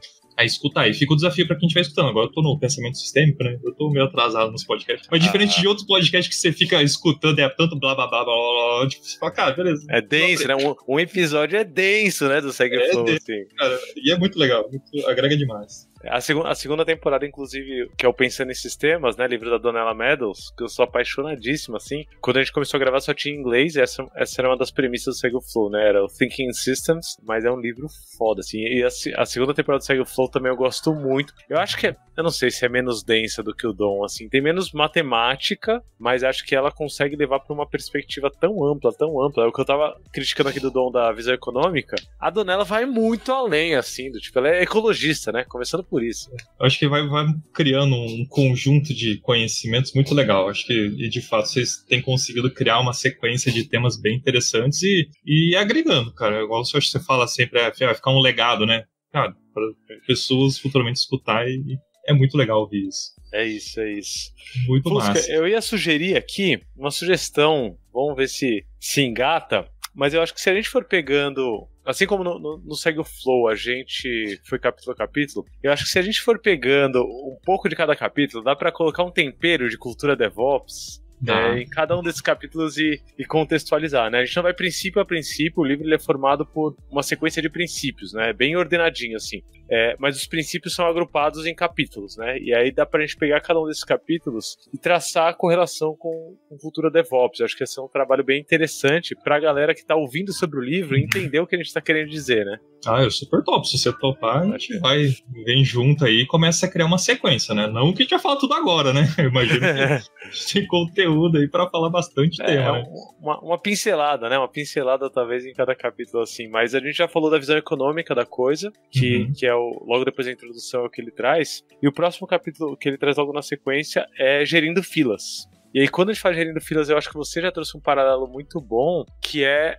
escutar. E fica o desafio pra quem estiver escutando. Agora eu tô no pensamento sistêmico, né? Eu tô meio atrasado nos podcasts. Mas diferente de outros podcasts que você fica escutando, é tanto blá blá blá blá blá, tipo, você fala, cara, beleza. É denso, né? Um episódio é denso, né? Do Segue Flow, assim. Cara, e é muito legal, agrega demais. A segunda temporada, inclusive, que é o Pensando em Sistemas, né? Livro da Donella Meadows, que eu sou apaixonadíssimo, assim. Quando a gente começou a gravar, só tinha em inglês, e essa era uma das premissas do Segue o Flow, né? Era o Thinking in Systems, mas é um livro foda, assim. E a segunda temporada do Segue o Flow também eu gosto muito. Eu acho que eu não sei se é menos densa do que o Dom, assim. Tem menos matemática, mas acho que ela consegue levar pra uma perspectiva tão ampla, tão ampla. É o que eu tava criticando aqui do Dom da visão econômica. A Donella vai muito além, assim, do tipo, ela é ecologista, né? Começando por isso. Eu acho que vai criando um conjunto de conhecimentos muito legal. Acho que, e de fato, vocês têm conseguido criar uma sequência de temas bem interessantes e agregando, cara. Igual você fala sempre, vai ficar um legado, né? Cara, para pessoas futuramente escutar e é muito legal ouvir isso. É isso. Muito Fusca, massa. eu ia sugerir aqui uma sugestão, vamos ver se engata, mas eu acho que se a gente for pegando, assim como no Segue o Flow a gente foi capítulo a capítulo, eu acho que se a gente for pegando um pouco de cada capítulo, dá pra colocar um tempero de cultura DevOps em cada um desses capítulos e contextualizar, né? A gente não vai princípio a princípio, o livro ele é formado por uma sequência de princípios, né? Bem ordenadinho, assim. Mas os princípios são agrupados em capítulos, né? E aí dá pra gente pegar cada um desses capítulos e traçar a correlação com cultura DevOps. Eu acho que esse é um trabalho bem interessante pra galera que tá ouvindo sobre o livro e entender o que a gente tá querendo dizer, né? Eu super top. Se você topar, a gente vem junto aí e começa a criar uma sequência, né? Não que a gente vai falar tudo agora, né? Eu imagino que a gente tem conteúdo aí pra falar bastante tema, né? Uma pincelada, né? Uma pincelada talvez em cada capítulo, assim. Mas a gente já falou da visão econômica da coisa, que é logo depois da introdução é o que ele traz. E o próximo capítulo que ele traz logo na sequência é Gerindo Filas. E aí, quando a gente fala Gerindo Filas, eu acho que você já trouxe um paralelo muito bom, que é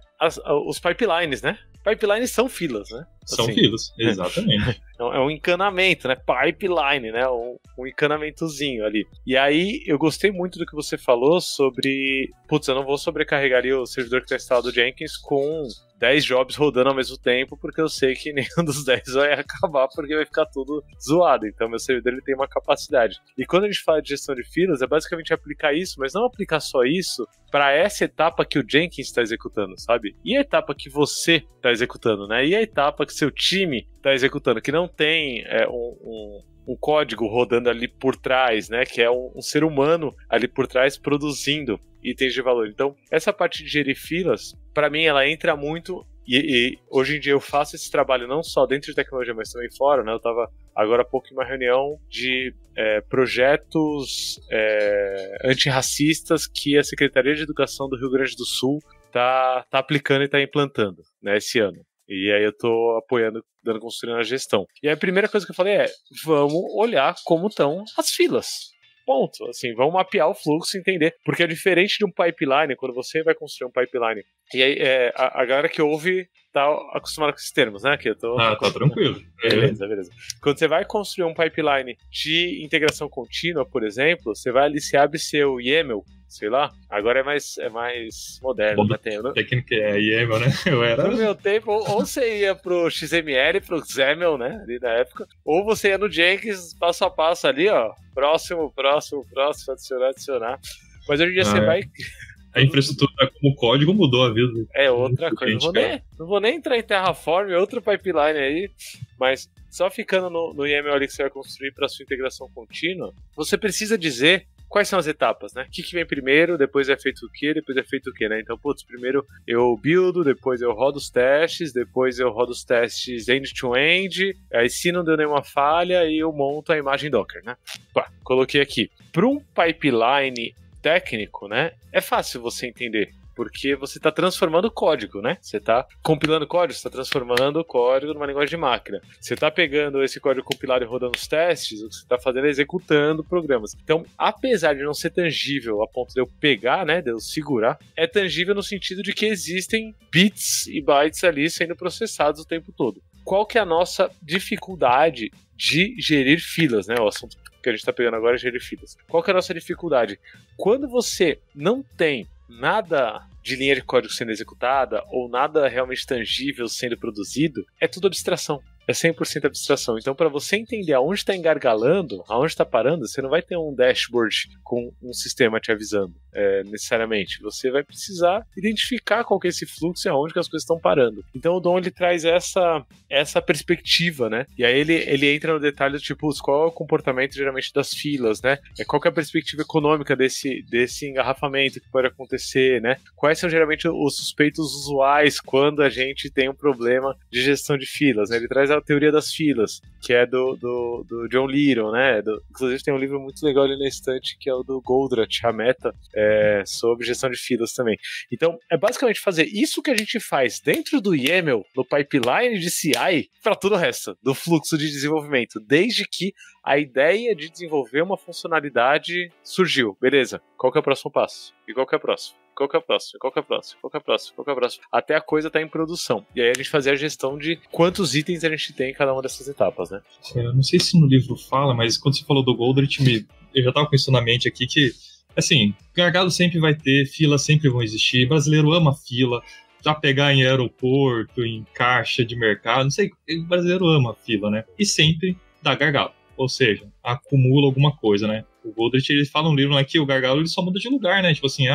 os pipelines, né? Pipelines são filas, né? São filas, exatamente. É um encanamento, né? Pipeline, né? Um encanamentozinho ali. E aí, eu gostei muito do que você falou sobre... Putz, eu não vou sobrecarregar o servidor que está instalado do Jenkins com 10 jobs rodando ao mesmo tempo, porque eu sei que nenhum dos 10 vai acabar, porque vai ficar tudo zoado. Então, meu servidor ele tem uma capacidade. E quando a gente fala de gestão de filas, é basicamente aplicar isso, mas não aplicar só isso para essa etapa que o Jenkins está executando, sabe? E a etapa que você está executando, né? E a etapa que seu time está executando, que não tem um código rodando ali por trás, né? Que é um ser humano ali por trás produzindo itens de valor. Então, essa parte de gerir filas, para mim, ela entra muito. E hoje em dia eu faço esse trabalho não só dentro de tecnologia, mas também fora, né? Eu estava agora há pouco em uma reunião de projetos antirracistas que a Secretaria de Educação do Rio Grande do Sul tá aplicando e tá implantando, né, esse ano. E aí eu tô apoiando, dando consultoria na gestão. E aí a primeira coisa que eu falei vamos olhar como estão as filas. Ponto. Assim, vamos mapear o fluxo e entender. Porque é diferente de um pipeline, quando você vai construir um pipeline. E aí a galera que ouve tá acostumado com esses termos, né? Que eu tô... Tá tranquilo. Beleza. Quando você vai construir um pipeline de integração contínua, por exemplo, você vai ali, você abre seu YAML, sei lá, agora é mais moderno. Técnica é YAML, né? No meu tempo, ou você ia pro XML, pro XAML, né, ali na época, ou você ia no Jenkins, passo a passo ali, ó, próximo, adicionar. Mas hoje em dia você vai... A infraestrutura como código mudou a vida. É outra coisa. Não vou nem entrar em Terraform, é outra pipeline aí, mas só ficando no YAML ali que você vai construir para sua integração contínua, você precisa dizer quais são as etapas, né? O que vem primeiro, depois é feito o quê, né? Então, primeiro eu buildo, depois eu rodo os testes, depois eu rodo os testes end-to-end, aí se não deu nenhuma falha, eu monto a imagem Docker, né? Coloquei aqui. Para um pipeline técnico, né? É fácil você entender, porque você está transformando código, né? Você está compilando código, você está transformando o código numa linguagem de máquina. Você está pegando esse código compilado e rodando os testes, o que você está fazendo é executando programas. Então, apesar de não ser tangível a ponto de eu pegar, né, de eu segurar, é tangível no sentido de que existem bits e bytes ali sendo processados o tempo todo. Qual que é a nossa dificuldade de gerir filas, né? O assunto que a gente está pegando agora é gerir filas. Qual que é a nossa dificuldade? Quando você não tem nada de linha de código sendo executada ou nada realmente tangível sendo produzido, é tudo abstração. É 100% abstração. Então, para você entender aonde está engargalando, aonde está parando, você não vai ter um dashboard com um sistema te avisando, necessariamente. Você vai precisar identificar qual que é esse fluxo e aonde que as coisas estão parando. Então, o Dom, ele traz essa perspectiva, né? E aí ele entra no detalhe do tipo, qual é o comportamento, geralmente, das filas, né? Qual que é a perspectiva econômica desse engarrafamento que pode acontecer, né? Quais são, geralmente, os suspeitos usuais quando a gente tem um problema de gestão de filas, né? Ele traz a teoria das filas, que é do John Little, né? Inclusive tem um livro muito legal ali na estante, que é o do Goldratt, a Meta, sobre gestão de filas também. Então, é basicamente fazer isso que a gente faz dentro do YAML, no pipeline de CI, para todo o resto do fluxo de desenvolvimento, desde que a ideia de desenvolver uma funcionalidade surgiu. Beleza, qual que é o próximo passo? E qual que é o próximo? Qual que é o próximo? Até a coisa tá em produção. E aí a gente fazia a gestão de quantos itens a gente tem em cada uma dessas etapas, né? Eu não sei se no livro fala, mas quando você falou do Goldratt, eu já tava com isso na mente aqui, que, assim, gargalo sempre vai ter, filas sempre vão existir, brasileiro ama fila, já pegar em aeroporto, em caixa de mercado, não sei, o brasileiro ama fila, né? E sempre dá gargalo. Ou seja, acumula alguma coisa, né? O Goldratt, ele fala no livro que o gargalo ele só muda de lugar, né? Tipo assim,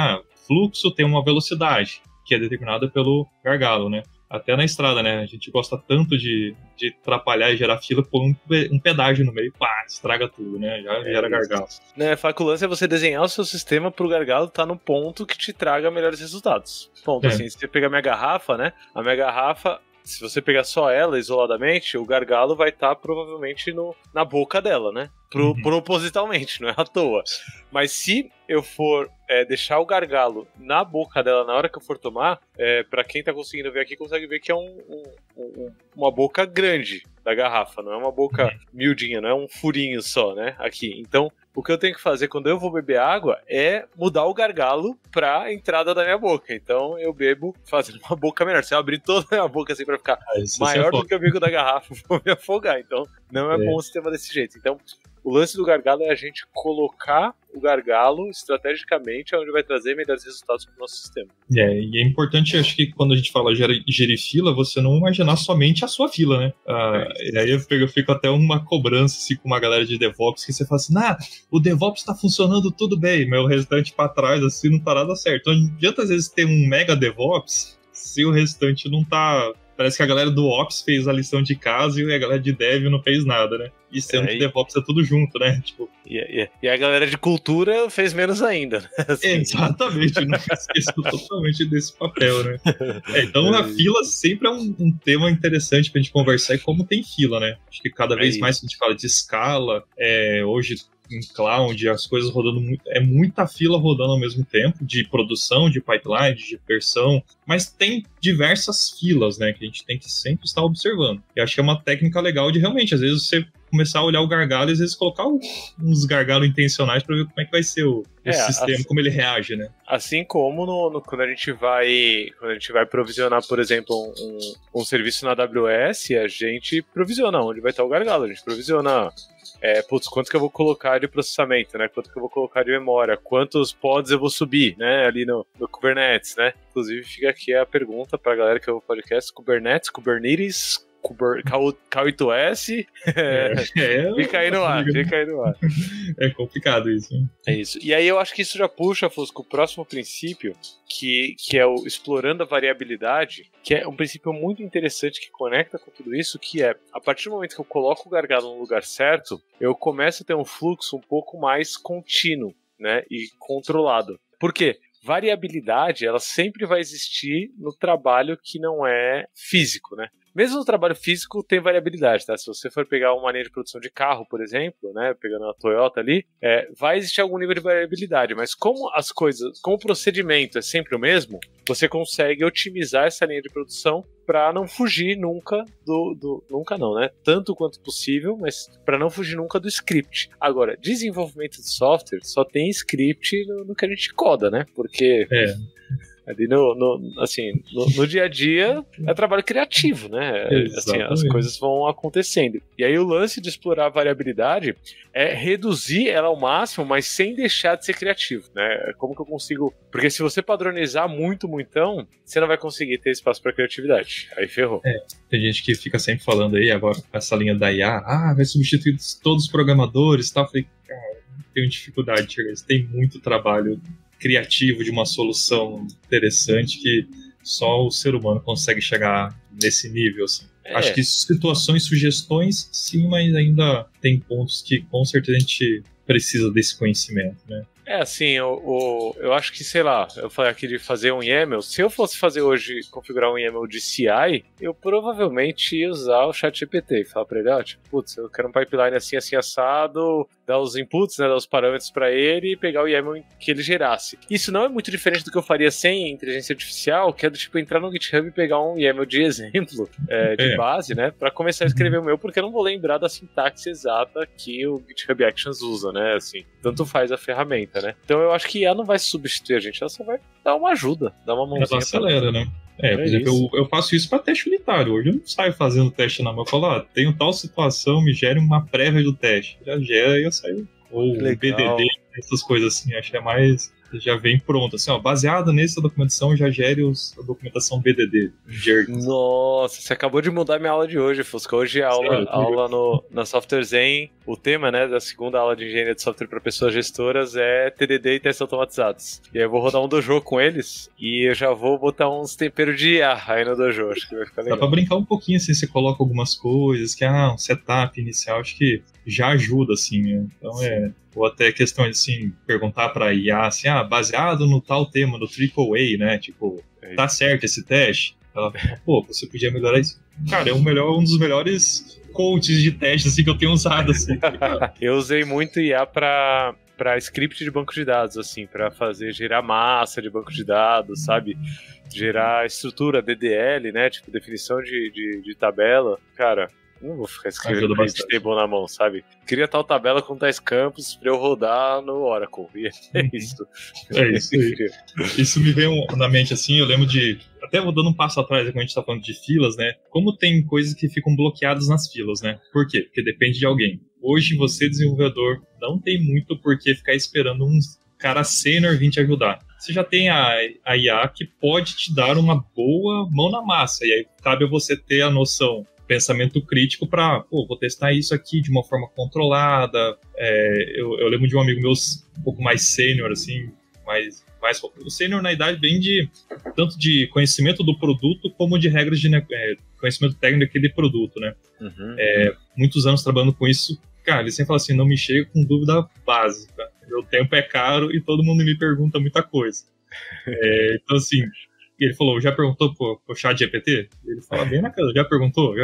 fluxo tem uma velocidade que é determinada pelo gargalo, né? Até na estrada, né? A gente gosta tanto de atrapalhar e gerar fila, pôr um pedágio no meio, estraga tudo, né? Já gera gargalo. Né, o lance é você desenhar o seu sistema pro gargalo estar no ponto que te traga melhores resultados. Ponto, assim, se você pegar minha garrafa, né? A minha garrafa, se você pegar só ela isoladamente, o gargalo vai estar provavelmente na boca dela, né? Propositalmente, não é à toa. Mas se eu for deixar o gargalo na boca dela na hora que eu for tomar, pra quem tá conseguindo ver aqui, consegue ver que é uma boca grande da garrafa, não é uma boca miudinha, não é um furinho só, né? Aqui. Então, o que eu tenho que fazer quando eu vou beber água é mudar o gargalo pra entrada da minha boca. Então, eu bebo fazendo uma boca menor. Se eu abrir toda a minha boca assim pra ficar maior do que o bico da garrafa, eu vou me afogar. Então, não é bom o sistema desse jeito. Então, o lance do gargalo é a gente colocar o gargalo estrategicamente onde vai trazer melhores resultados para o nosso sistema. E é importante, acho que quando a gente fala gerir fila, você não imaginar somente a sua fila, né? E aí eu fico até uma cobrança assim, com uma galera de DevOps, que você fala assim, o DevOps está funcionando tudo bem, mas o restante para trás assim não tá nada certo. Então não adianta às vezes ter um mega DevOps se o restante não tá... Parece que a galera do Ops fez a lição de casa e a galera de Dev não fez nada, né? E sendo que DevOps é tudo junto, né? Tipo... E a galera de cultura fez menos ainda, né? Assim. Exatamente, não esqueço totalmente desse papel, né? Então a fila sempre é um tema interessante pra gente conversar e como tem fila, né? Acho que cada vez mais que a gente fala de escala, hoje em cloud, as coisas rodando muita fila rodando ao mesmo tempo, de produção, de pipeline, de versão, mas tem diversas filas, né, que a gente tem que sempre estar observando. E acho que é uma técnica legal de realmente, às vezes você começar a olhar o gargalo e às vezes colocar uns gargalos intencionais para ver como é que vai ser o sistema, assim, como ele reage, né? Assim como quando a gente vai provisionar, por exemplo, um serviço na AWS, a gente provisiona onde vai estar o gargalo, a gente provisiona quanto que eu vou colocar de processamento, né? Quanto que eu vou colocar de memória, quantos pods eu vou subir, né? Ali no Kubernetes, né? Inclusive fica aqui a pergunta pra galera que ouve o podcast: Kubernetes, K8S, fica aí no ar. É complicado isso, hein? É isso. E aí eu acho que isso já puxa, Fusco, o próximo princípio, que é o explorando a variabilidade, que é um princípio muito interessante que conecta com tudo isso, que é, a partir do momento que eu coloco o gargalo no lugar certo, eu começo a ter um fluxo um pouco mais contínuo, né, e controlado. Por quê? Variabilidade, ela sempre vai existir no trabalho que não é físico, né? Mesmo no trabalho físico tem variabilidade, tá? Se você for pegar uma linha de produção de carro, por exemplo, né, pegando a Toyota ali, vai existir algum nível de variabilidade, mas como o procedimento é sempre o mesmo, você consegue otimizar essa linha de produção para não fugir nunca nunca não, né? Tanto quanto possível, mas para não fugir nunca do script. Agora, desenvolvimento de software só tem script no que a gente coda, né? Porque ali no dia a dia é trabalho criativo, né? Assim, as coisas vão acontecendo. E aí o lance de explorar a variabilidade é reduzir ela ao máximo, mas sem deixar de ser criativo, né? Como que eu consigo... Porque se você padronizar muitão, você não vai conseguir ter espaço para criatividade. Aí ferrou. Tem gente que fica sempre falando aí, agora com essa linha da IA, vai substituir todos os programadores e tal. Eu falei, cara, tenho dificuldade de chegar. Tem muito trabalho criativo de uma solução interessante que só o ser humano consegue chegar nesse nível, assim. Acho que situações, sugestões, sim, mas ainda tem pontos que com certeza a gente precisa desse conhecimento, né? Assim, eu acho que, sei lá, eu falei aqui de fazer um YAML. Se eu fosse fazer hoje, configurar um YAML de CI, eu provavelmente ia usar o ChatGPT e falar pra ele, putz, eu quero um pipeline assim assado, dar os inputs, né, dar os parâmetros pra ele e pegar o YAML que ele gerasse. Isso não é muito diferente do que eu faria sem inteligência artificial, que é do tipo entrar no GitHub e pegar um YAML de exemplo, de base, né, pra começar a escrever o meu, porque eu não vou lembrar da sintaxe exata que o GitHub Actions usa, né, assim, tanto faz a ferramenta, né. Então eu acho que ela não vai substituir a gente, ela só vai dar uma ajuda, dar uma mãozinha. Ela acelera, né. Por exemplo, eu faço isso para teste unitário. Hoje eu não saio fazendo teste na mão. Eu falo, tenho tal situação, me gere uma prévia do teste. Já gera e eu saio. Ou BDD, essas coisas assim. Acho que é mais... Já vem pronto. Assim, baseado nessa documentação, já gere a documentação BDD. Nossa, você acabou de mudar minha aula de hoje, Fusca. Hoje é aula na Software Zen. O tema, né, da segunda aula de engenharia de software para pessoas gestoras é TDD e testes automatizados. E aí eu vou rodar um dojo com eles e eu já vou botar uns temperos de IA aí no dojo. Acho que vai ficar legal. Dá pra brincar um pouquinho, assim, você coloca algumas coisas, que um setup inicial, acho que já ajuda, assim, né? Então ou até questão de, assim, perguntar pra IA, assim, baseado no tal tema do AAA, né? Tipo, tá certo esse teste? Ela fala, você podia melhorar isso. Cara, é um dos melhores coaches de teste, assim, que eu tenho usado, assim. Eu usei muito IA pra script de banco de dados, assim, pra gerar massa de banco de dados, sabe? Gerar estrutura DDL, né? Tipo, definição de tabela. Cara, não vou ficar escrevendo pivot table na mão, sabe? Cria tal tabela com tais campos pra eu rodar no Oracle. E é isso. Isso me veio na mente, assim, eu lembro de... Até vou dando um passo atrás, quando a gente tá falando de filas, né? Como tem coisas que ficam bloqueadas nas filas, né? Por quê? Porque depende de alguém. Hoje, você, desenvolvedor, não tem muito por que ficar esperando um cara sênior vir te ajudar. Você já tem a IA que pode te dar uma boa mão na massa. E aí cabe a você ter a noção, pensamento crítico para, vou testar isso aqui de uma forma controlada. Eu lembro de um amigo meu um pouco mais sênior, assim, mais o sênior na idade vem tanto de conhecimento do produto como de regras de conhecimento técnico daquele produto, né? Muitos anos trabalhando com isso, cara, ele sempre fala assim, não me chega com dúvida básica, meu tempo é caro e todo mundo me pergunta muita coisa. Então, assim, ele falou, já perguntou pro ChatGPT? Ele fala bem na cara, já perguntou?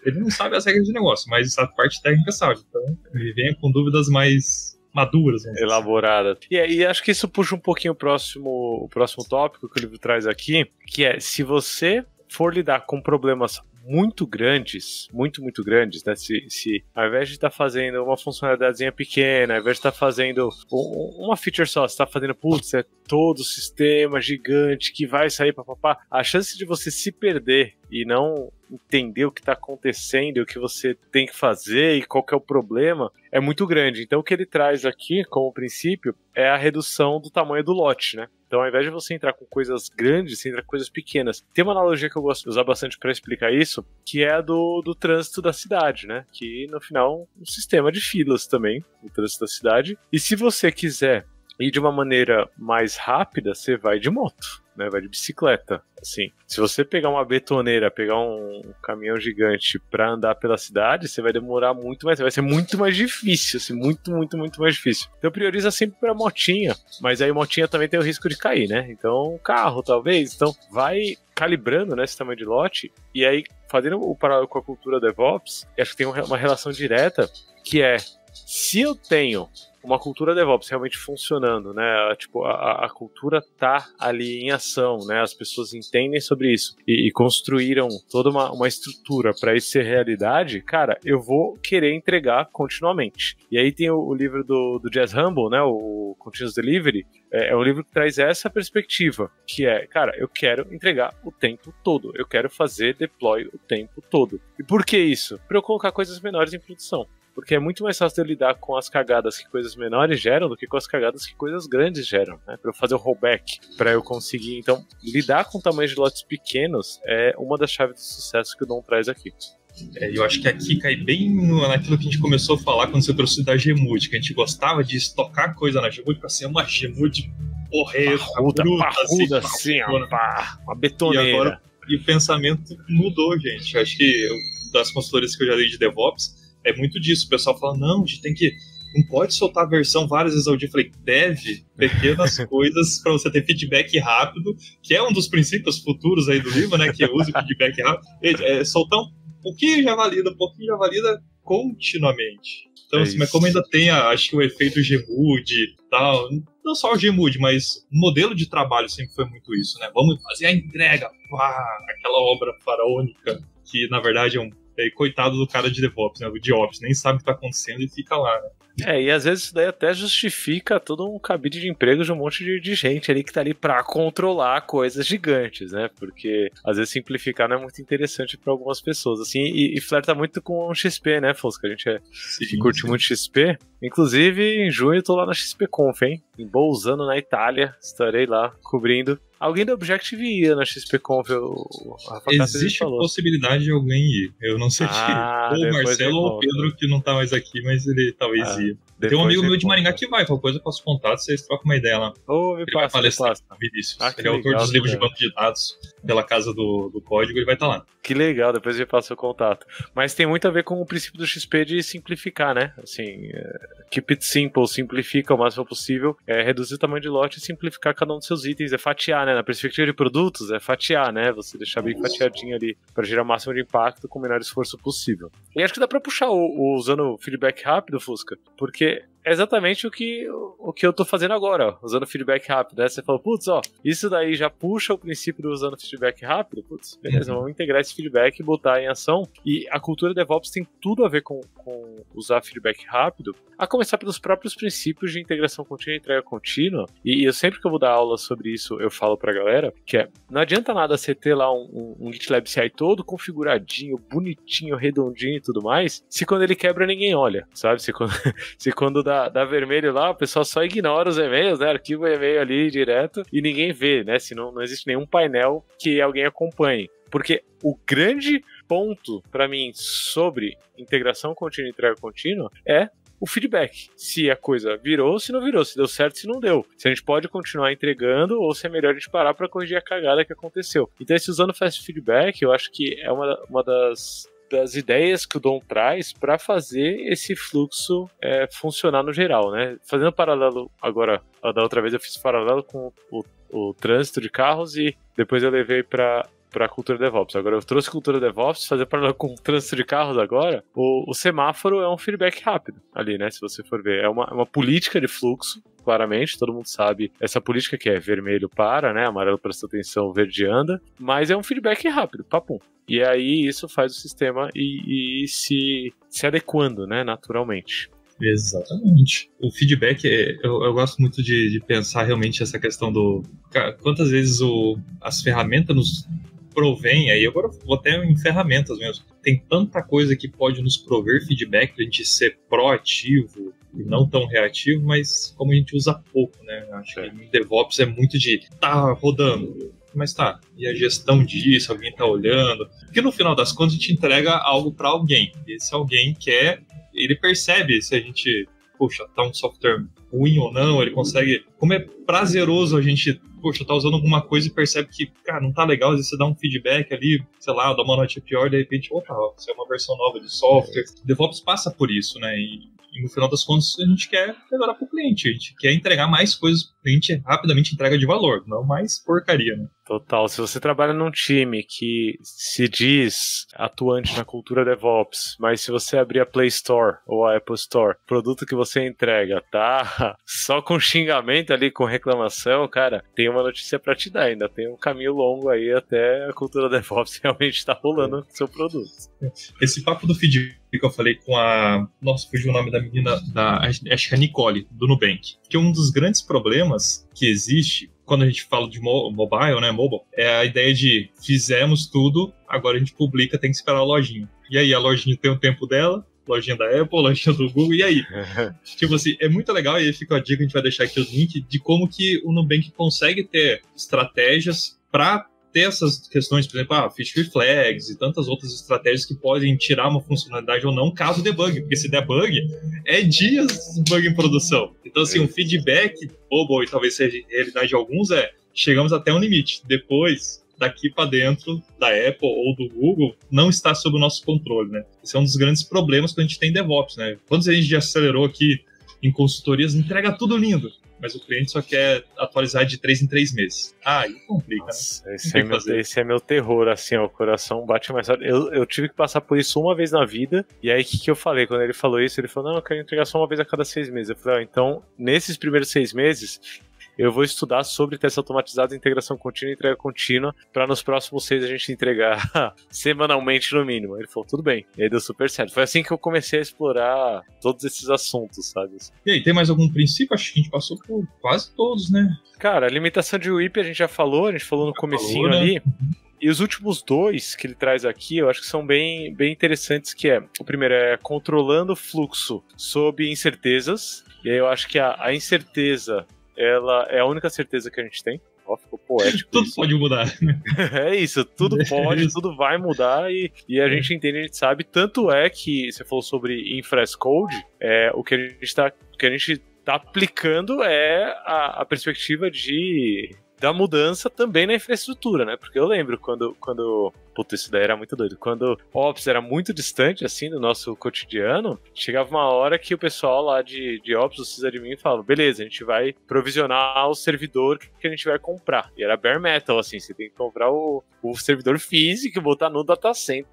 Ele não sabe as regras de negócio, mas essa parte técnica sabe, então ele vem com dúvidas mais maduras. Elaborada. E acho que isso puxa um pouquinho o próximo tópico que o livro traz aqui, que é, se você for lidar com problemas muito grandes, muito grandes, né? Se ao invés de estar fazendo uma funcionalidadezinha pequena, ao invés de estar fazendo uma feature só, você está fazendo, putz, é todo o sistema gigante que vai sair, papapá, a chance de você se perder e não entender o que está acontecendo, o que você tem que fazer e qual que é o problema, é muito grande. Então o que ele traz aqui, como princípio, é a redução do tamanho do lote, né? Então, ao invés de você entrar com coisas grandes, você entra com coisas pequenas. Tem uma analogia que eu gosto de usar bastante para explicar isso, que é a do trânsito da cidade, né? Que, no final, um sistema de filas também, o trânsito da cidade. E se você quiser ir de uma maneira mais rápida, você vai de moto, né? Vai de bicicleta. Assim, se você pegar uma betoneira, pegar um caminhão gigante para andar pela cidade, você vai demorar muito mais, vai ser muito mais difícil, assim, muito mais difícil. Então prioriza sempre para motinha, mas aí motinha também tem o risco de cair, né? Então carro talvez, então vai calibrando, né, esse tamanho de lote, e aí fazendo o paralelo com a cultura DevOps, acho que tem uma relação direta, que é, se eu tenho uma cultura DevOps realmente funcionando, né? Tipo, a cultura tá ali em ação, né? As pessoas entendem sobre isso e construíram toda uma estrutura para isso ser realidade, cara, eu vou querer entregar continuamente. E aí tem o livro do Jez Humble, né? O Continuous Delivery. É um livro que traz essa perspectiva, que é, cara, eu quero entregar o tempo todo. Eu quero fazer deploy o tempo todo. E por que isso? Para eu colocar coisas menores em produção. Porque é muito mais fácil de eu lidar com as cagadas que coisas menores geram do que com as cagadas que coisas grandes geram, né? Para eu fazer o rollback, para eu conseguir. Então, lidar com tamanhos de lotes pequenos é uma das chaves de sucesso que o Dom traz aqui. Eu acho que aqui cai bem naquilo que a gente começou a falar quando você trouxe da Gmood, que a gente gostava de estocar coisa na Gmood para ser uma Gmood parruda, assim, uma betoneira. E o pensamento mudou, gente. Acho que das consultorias que eu já dei de DevOps, é muito disso. O pessoal fala, não, a gente tem que... Não pode soltar a versão várias vezes ao dia. Eu falei, deve, pequenas coisas para você ter feedback rápido, que é um dos princípios futuros aí do livro, né? Que use o feedback rápido. Soltar um pouquinho já valida, continuamente. Então, assim, mas como ainda tem, acho que o efeito Gmood e tal, não só o Gmood, mas o modelo de trabalho sempre foi muito isso, né? Vamos fazer a entrega, aquela obra faraônica, que na verdade é um coitado do cara de DevOps, né? O de Ops, nem sabe o que tá acontecendo e fica lá, né? E às vezes isso daí até justifica todo um cabide de emprego de um monte de gente ali que tá ali pra controlar coisas gigantes, né? Porque às vezes simplificar não é muito interessante pra algumas pessoas, assim, e flerta muito com o XP, né, Fosca? A gente curte muito XP. Inclusive, em junho eu tô lá na XPConf, hein? Em Bolzano, na Itália. Estarei lá cobrindo. Alguém da Objective ia na XPConf, existe a possibilidade de alguém ir. Eu não sei ou o Marcelo ou o Pedro, que não tá mais aqui, mas ele talvez ia. Tem um amigo meu de Maringá que vai, qualquer coisa eu passo contato, vocês trocam uma ideia lá. Me passa. Vinícius. Ele é autor dos livros de banco de dados pela Casa do Código, ele vai estar lá. Que legal, depois me passa o contato. Mas tem muito a ver com o princípio do XP de simplificar, né? Assim, keep it simple, simplifica o máximo possível, reduzir o tamanho de lote e simplificar cada um dos seus itens, fatiar, né? Na perspectiva de produtos, fatiar, né? Você deixar bem fatiadinho ali para gerar o máximo de impacto com o menor esforço possível. E acho que dá para puxar usando feedback rápido, Fusca, porque é exatamente o que eu tô fazendo agora, usando feedback rápido, né? Você falou, putz, isso daí já puxa o princípio do usando feedback rápido, putz, beleza, vamos integrar esse feedback e botar em ação. E a cultura DevOps tem tudo a ver com usar feedback rápido, a começar pelos próprios princípios de integração contínua e entrega contínua. E eu sempre que eu vou dar aula sobre isso, eu falo pra galera que não adianta nada você ter lá um GitLab CI todo configuradinho, bonitinho, redondinho e tudo mais, se quando ele quebra ninguém olha, sabe? Se quando dá vermelho lá, o pessoal só ignora os e-mails, né? Arquiva o e-mail ali direto e ninguém vê, né? Se não existe nenhum painel que alguém acompanhe. Porque o grande ponto para mim sobre integração contínua e entrega contínua é o feedback. Se a coisa virou, se não virou, se deu certo, se não deu. Se a gente pode continuar entregando ou se é melhor a gente parar para corrigir a cagada que aconteceu. Então, usando o fast feedback, eu acho que é uma das ideias que o Dom traz para fazer esse fluxo funcionar no geral, né? Fazendo paralelo agora, da outra vez eu fiz paralelo com o trânsito de carros e depois eu levei para a cultura DevOps. Agora eu trouxe cultura DevOps, fazer paralelo com o trânsito de carros agora, o semáforo é um feedback rápido ali, né? Se você for ver, é uma política de fluxo claramente, todo mundo sabe essa política que é vermelho para, né, amarelo presta atenção, verde anda, mas é um feedback rápido, papum. E aí isso faz o sistema ir se adequando, né, naturalmente. Exatamente. O feedback, eu gosto muito de pensar realmente essa questão do... Cara, quantas vezes as ferramentas nos provém, aí agora eu vou até em ferramentas mesmo. Tem tanta coisa que pode nos prover feedback pra gente ser proativo e não tão reativo, mas como a gente usa pouco, né? Acho que no DevOps é muito de tá rodando, mas tá, e a gestão disso, alguém tá olhando. Porque no final das contas a gente entrega algo pra alguém. E esse alguém ele percebe se a gente, poxa, tá um software ruim ou não, ele consegue, como é prazeroso a gente, poxa, tá usando alguma coisa e percebe que, cara, não tá legal, às vezes você dá um feedback ali, sei lá, dá uma notinha pior, de repente, opa, isso é uma versão nova de software. DevOps passa por isso, né, e no final das contas a gente quer melhorar pro cliente, a gente quer entregar mais coisas pro cliente, rapidamente entrega de valor, não mais porcaria, né. Total, se você trabalha num time que se diz atuante na cultura DevOps, mas se você abrir a Play Store ou a Apple Store, o produto que você entrega tá só com xingamento ali, com reclamação, cara, tem uma notícia pra te dar, ainda tem um caminho longo aí até a cultura DevOps realmente tá rolando no seu produto. Esse papo do feedback que eu falei com nossa, fugiu o nome da menina, acho que é a Nicole, do Nubank, que um dos grandes problemas que existe quando a gente fala de mobile, né, mobile, é a ideia de fizemos tudo, agora a gente publica, tem que esperar a lojinha. E aí, a lojinha tem o tempo dela, lojinha da Apple, lojinha do Google, e aí? Tipo assim, é muito legal, e aí fica a dica, a gente vai deixar aqui o link, de como que o Nubank consegue ter estratégias para ter essas questões, por exemplo, feature flags e tantas outras estratégias que podem tirar uma funcionalidade ou não, caso debug, porque se debug, é dias de bug em produção. Então, assim, um feedback bobo, e talvez seja realidade de alguns, chegamos até um limite. Depois, daqui para dentro da Apple ou do Google, não está sob o nosso controle, né? Esse é um dos grandes problemas que a gente tem em DevOps, né? Quantos a gente já acelerou aqui em consultorias, entrega tudo lindo, mas o cliente só quer atualizar de 3 em 3 meses. Aí complica, nossa, né? Esse é meu terror, assim, ó, o coração bate mais forte. Eu tive que passar por isso uma vez na vida, e aí o que eu falei? Quando ele falou isso, ele falou, não, eu quero entregar só uma vez a cada 6 meses. Eu falei, então, nesses primeiros 6 meses, eu vou estudar sobre teste automatizado, integração contínua e entrega contínua, para nos próximos 6 a gente entregar semanalmente no mínimo. Ele falou, tudo bem. E aí deu super certo. Foi assim que eu comecei a explorar todos esses assuntos, sabe? E aí, tem mais algum princípio? Acho que a gente passou por quase todos, né? Cara, a limitação de WIP a gente já falou no comecinho, né? Ali. E os últimos 2 que ele traz aqui, eu acho que são bem interessantes, que o primeiro é controlando o fluxo sob incertezas. E aí eu acho que a incerteza, ela é a única certeza que a gente tem. Ó, ficou poético. Tudo isso pode mudar. É isso, tudo pode, tudo vai mudar e a gente entende, a gente sabe. Tanto é que você falou sobre infra as code, o que a gente tá aplicando é a perspectiva da mudança também na infraestrutura, né? Porque eu lembro quando puta, isso daí era muito doido. Quando o Ops era muito distante, assim, do nosso cotidiano, chegava uma hora que o pessoal lá de Ops, o sysadmin, falava, beleza, a gente vai provisionar o servidor que a gente vai comprar. E era bare metal, assim, você tem que comprar o servidor físico, botar no data center,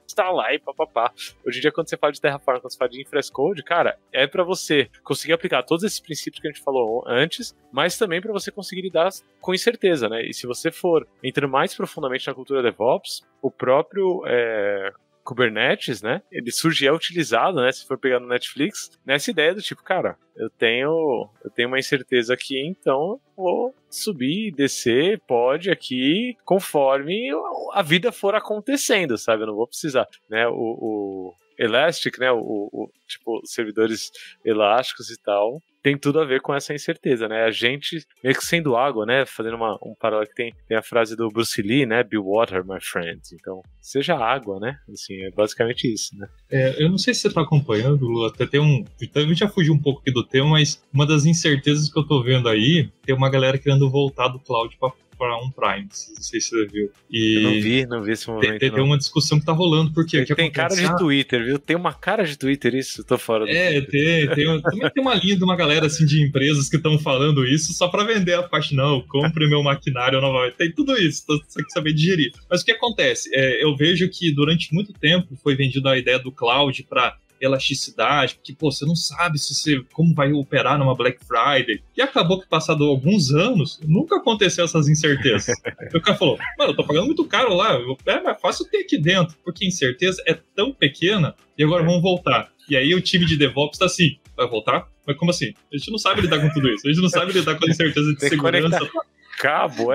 instalar e papapá. Hoje em dia, quando você fala de Terraform, quando você fala de Infra as Code, cara, é pra você conseguir aplicar todos esses princípios que a gente falou antes, mas também pra você conseguir lidar com incerteza, né? E se você for entrando mais profundamente na cultura DevOps, o próprio Kubernetes, né? Ele surge, é utilizado, né? Se for pegar no Netflix, nessa ideia do tipo, cara, eu tenho uma incerteza aqui, então vou subir, descer, pode aqui, conforme a vida for acontecendo, sabe? Eu não vou precisar, né? O Elastic, né? Tipo, servidores elásticos e tal, tem tudo a ver com essa incerteza, né? A gente, meio que sendo água, né? Fazendo um paralelo que tem a frase do Bruce Lee, né? Be water, my friend. Então, seja água, né? Assim, é basicamente isso, né? Eu não sei se você tá acompanhando, Lula, até tem eu já fugi um pouco aqui do tema, mas uma das incertezas que eu tô vendo aí, tem uma galera querendo voltar do cloud para on-prime, não sei se você viu. Eu não vi esse movimento. Tem uma discussão que tá rolando, porque tem cara de Twitter, viu? Tem uma cara de Twitter isso, eu tô fora do Twitter. Também tem uma linha de uma galera assim de empresas que estão falando isso só para vender a parte, não, compre meu maquinário novamente. Tem tudo isso, só que saber digerir. Mas o que acontece? Eu vejo que durante muito tempo foi vendida a ideia do cloud para elasticidade, porque, pô, você não sabe como vai operar numa Black Friday. E acabou que, passado alguns anos, nunca aconteceu essas incertezas. O cara falou, mano, eu tô pagando muito caro lá, é mais fácil ter aqui dentro, porque a incerteza é tão pequena, e agora vamos voltar. E aí o time de DevOps tá assim, vai voltar? Mas como assim? A gente não sabe lidar com tudo isso, a gente não sabe lidar com a incerteza de segurança. Cabo,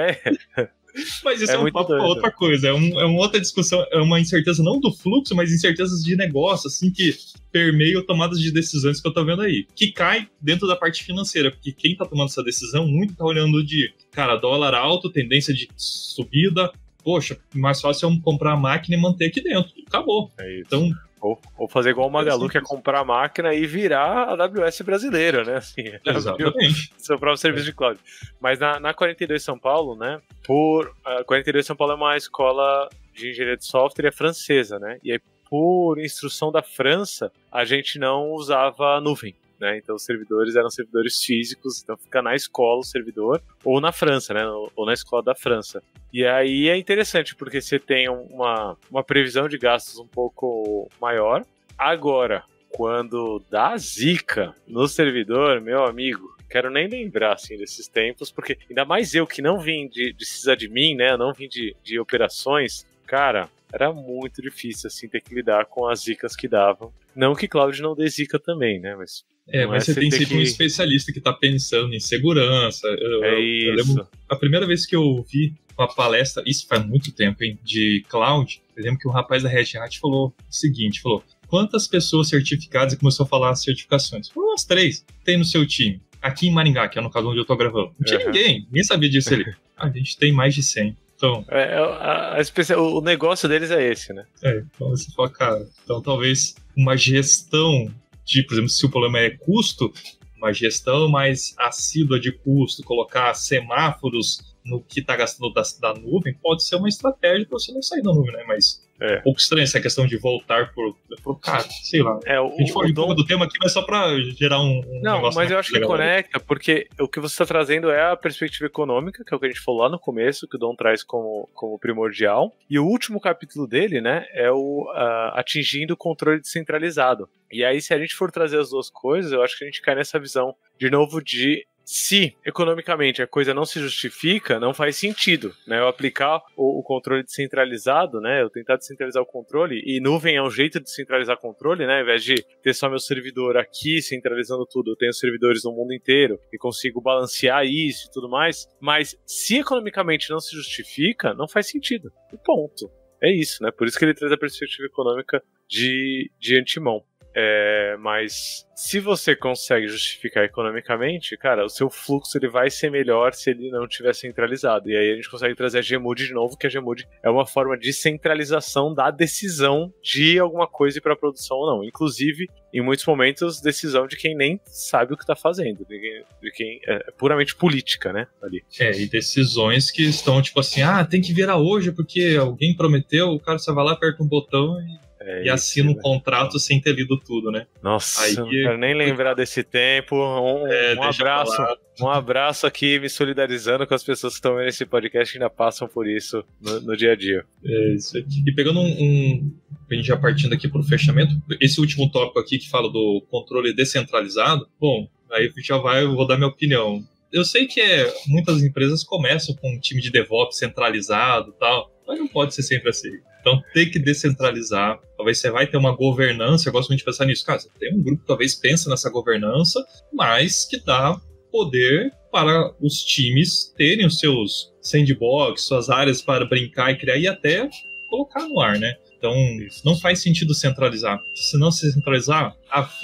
Mas isso é um papo pra outra coisa, é uma outra discussão, é uma incerteza não do fluxo, mas incertezas de negócio, assim, que permeiam tomadas de decisões que eu tô vendo aí, que cai dentro da parte financeira, porque quem tá tomando essa decisão muito tá olhando de, cara, dólar alto, tendência de subida, poxa, mais fácil é comprar a máquina e manter aqui dentro, acabou. Então... Ou fazer igual o Magalu, que é comprar a máquina e virar a AWS brasileira, né? Assim, exatamente. Seu próprio serviço de cloud. Mas na 42 São Paulo, né? A 42 São Paulo é uma escola de engenharia de software, é francesa, né? E aí, por instrução da França, a gente não usava nuvem. Né? Então os servidores eram servidores físicos, então fica na escola o servidor, ou na França, né? Ou na escola da França. E aí é interessante, porque você tem uma previsão de gastos um pouco maior. Agora, quando dá zica no servidor, meu amigo, quero nem lembrar assim, desses tempos, porque ainda mais eu que não vim de sysadmin, né? Eu não vim de operações, cara, era muito difícil assim, ter que lidar com as zicas que davam. Não que cloud não dê zica também, né? Mas você tem sempre um especialista que está pensando em segurança. Eu lembro, a primeira vez que eu vi uma palestra, isso faz muito tempo, hein, de cloud, eu lembro que um rapaz da Red Hat falou o seguinte, quantas pessoas certificadas, e começou a falar as certificações? Foram umas 3, tem no seu time. Aqui em Maringá, que é no caso onde eu tô gravando. Não tinha ninguém sabia disso ali. A gente tem mais de 100. Então, o negócio deles é esse, né? Então você fala, cara, então talvez uma gestão de, por exemplo, se o problema é custo, uma gestão mais assídua de custo, colocar semáforos no que está gastando da nuvem, pode ser uma estratégia para você não sair da nuvem, né? Mas é um pouco estranho essa questão de voltar pro cara, sei lá. A gente falou um pouco do tema aqui, mas só para gerar um não, negócio. Mas eu acho que conecta, porque o que você está trazendo é a perspectiva econômica, que é o que a gente falou lá no começo, que o Dom traz como primordial. E o último capítulo dele, né, é o atingindo o controle descentralizado. E aí, se a gente for trazer as duas coisas, eu acho que a gente cai nessa visão, de novo, de se economicamente a coisa não se justifica, não faz sentido, né? Eu aplicar o controle descentralizado, né? Eu tentar descentralizar o controle, e nuvem é um jeito de descentralizar controle, né? Ao invés de ter só meu servidor aqui centralizando tudo, eu tenho servidores no mundo inteiro e consigo balancear isso e tudo mais. Mas se economicamente não se justifica, não faz sentido. E ponto. É isso, né? Por isso que ele traz a perspectiva econômica de antemão. Mas se você consegue justificar economicamente, cara, o seu fluxo ele vai ser melhor se ele não estiver centralizado. E aí a gente consegue trazer a Gmood de novo, que a Gmood é uma forma de centralização da decisão de alguma coisa ir para produção ou não. Inclusive, em muitos momentos, decisão de quem nem sabe o que está fazendo, de quem é puramente política, né? Ali. E decisões que estão tipo assim, tem que virar hoje porque alguém prometeu, o cara só vai lá, aperta um botão e assina um contrato sem ter lido tudo, né? Nossa, aí, não quero nem lembrar desse tempo. Um abraço aqui, me solidarizando com as pessoas que estão vendo esse podcast e ainda passam por isso no dia a dia. É isso aí. E pegando a gente já partindo aqui para o fechamento, esse último tópico aqui que fala do controle descentralizado, bom, aí eu vou dar minha opinião. Eu sei que muitas empresas começam com um time de DevOps centralizado e tal, mas não pode ser sempre assim. Então tem que descentralizar. Talvez você vai ter uma governança, eu gosto muito de pensar nisso. Cara, você tem um grupo que talvez pensa nessa governança, mas que dá poder para os times terem os seus sandbox, suas áreas para brincar e criar e até colocar no ar, né? Então não faz sentido centralizar. Se não se centralizar,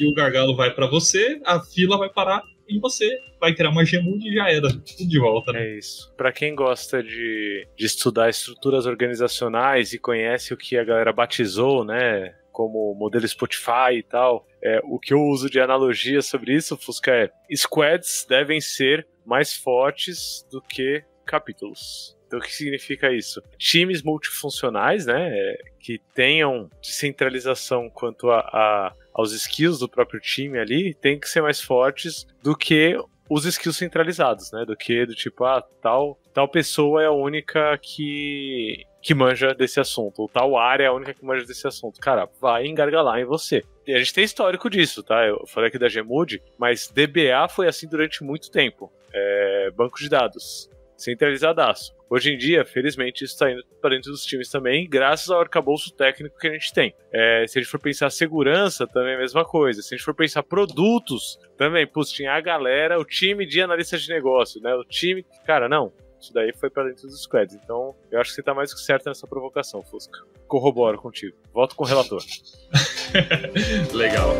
o gargalo vai para você, a fila vai parar e você vai criar uma Gmood e já era, tudo de volta, né? É isso. Para quem gosta de estudar estruturas organizacionais e conhece o que a galera batizou, né, como modelo Spotify e tal, o que eu uso de analogia sobre isso, Fusca, squads devem ser mais fortes do que capítulos. Então, o que significa isso? Times multifuncionais, né, que tenham descentralização quanto aos skills do próprio time ali, tem que ser mais fortes do que os skills centralizados, né, do tipo, tal pessoa é a única que manja desse assunto, ou tal área é a única que manja desse assunto. Cara, vai engargalar em você. a gente tem histórico disso, tá? Eu falei aqui da Gmood, mas DBA foi assim durante muito tempo. Banco de dados, centralizadaço. Hoje em dia, felizmente, isso está indo para dentro dos times também, graças ao arcabouço técnico que a gente tem. Se a gente for pensar segurança, também é a mesma coisa. Se a gente for pensar produtos, também, tinha a galera, o time de analistas de negócio, né? O time... Cara, não. Isso daí foi para dentro dos squads. Então, eu acho que você tá mais que certo nessa provocação, Fusca. Corroboro contigo. Volto com o relator. Legal.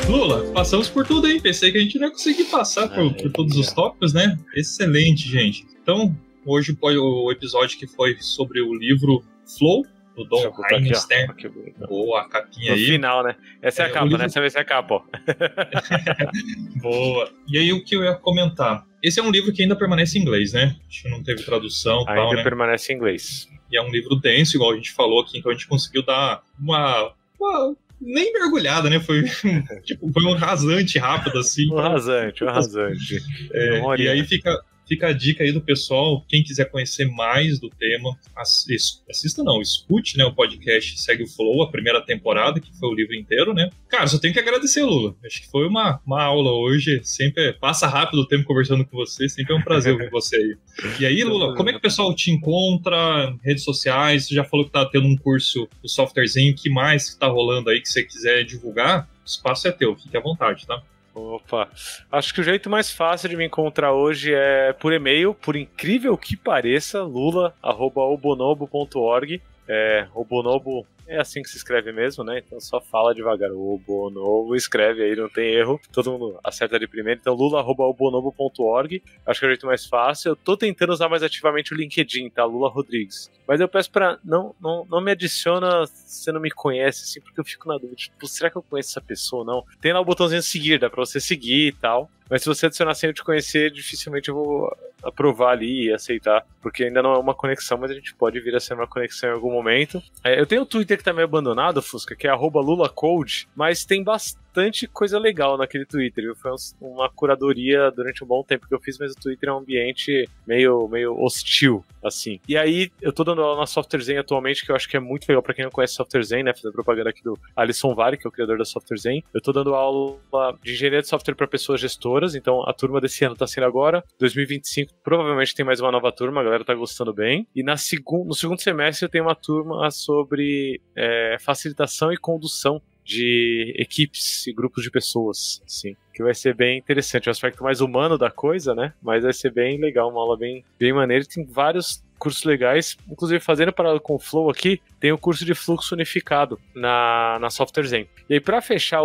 Lula, passamos por tudo, hein? Pensei que a gente não ia conseguir passar por todos os tópicos, né? Excelente, gente. Então, hoje o episódio que foi sobre o livro Flow, do Don Heinemstern. Boa, a capinha aí. No final, né? Essa é a capa, livro... né? Essa vai ser a capa, ó. Boa. E aí, o que eu ia comentar? Esse é um livro que ainda permanece em inglês, né? Acho que não teve tradução e tal, né? Ainda permanece em inglês. E é um livro denso, igual a gente falou aqui, então a gente conseguiu dar uma nem mergulhada, né? Foi um rasante rápido, assim. Um rasante. E aí fica a dica aí do pessoal, quem quiser conhecer mais do tema, escute, né, o podcast Segue o Flow, a primeira temporada, que foi o livro inteiro, né? Cara, só tenho que agradecer, Lula. Acho que foi uma aula hoje, sempre passa rápido o tempo conversando com você, sempre é um prazer ouvir você aí. E aí, Lula, como é que o pessoal te encontra, redes sociais? Você já falou que tá tendo um curso do softwarezinho, o que mais que tá rolando aí que você quiser divulgar? O espaço é teu, fique à vontade, tá? Opa, acho que o jeito mais fácil de me encontrar hoje é por e-mail, por incrível que pareça, lula@obonobo.org. Obonobo é assim que se escreve mesmo, né? Então só fala devagar. Obonobo, escreve aí, não tem erro. Todo mundo acerta de primeiro. Então lula@obonobo.org. Acho que é o jeito mais fácil. Eu tô tentando usar mais ativamente o LinkedIn, tá? Lula Rodrigues. Mas eu peço pra... Não me adiciona se você não me conhece, assim, porque eu fico na dúvida. Tipo, será que eu conheço essa pessoa ou não? Tem lá o botãozinho seguir, dá pra você seguir e tal. Mas se você adicionar sem eu te conhecer, dificilmente eu vou aprovar ali e aceitar, porque ainda não é uma conexão, mas a gente pode vir a ser uma conexão em algum momento. Eu tenho o Twitter que tá meio abandonado, Fusca, que é @LulaCode, mas tem bastante coisa legal naquele Twitter, viu? Foi uma curadoria durante um bom tempo que eu fiz, mas o Twitter é um ambiente meio hostil, assim. E aí, eu tô dando aula na Software Zen atualmente, que eu acho que é muito legal pra quem não conhece Software Zen, né? Fazendo propaganda aqui do Alisson Vale, que é o criador da Software Zen. Eu tô dando aula de engenharia de software pra pessoas gestoras, então a turma desse ano tá sendo agora, 2025, provavelmente tem mais uma nova turma, a galera tá gostando bem. E no segundo semestre eu tenho uma turma sobre facilitação e condução de equipes e grupos de pessoas, assim, que vai ser bem interessante, o aspecto mais humano da coisa, né, mas vai ser bem legal, uma aula bem maneira, tem vários cursos legais, inclusive fazendo paralelo com o Flow aqui, tem o curso de fluxo unificado na Software Zen. E aí, para fechar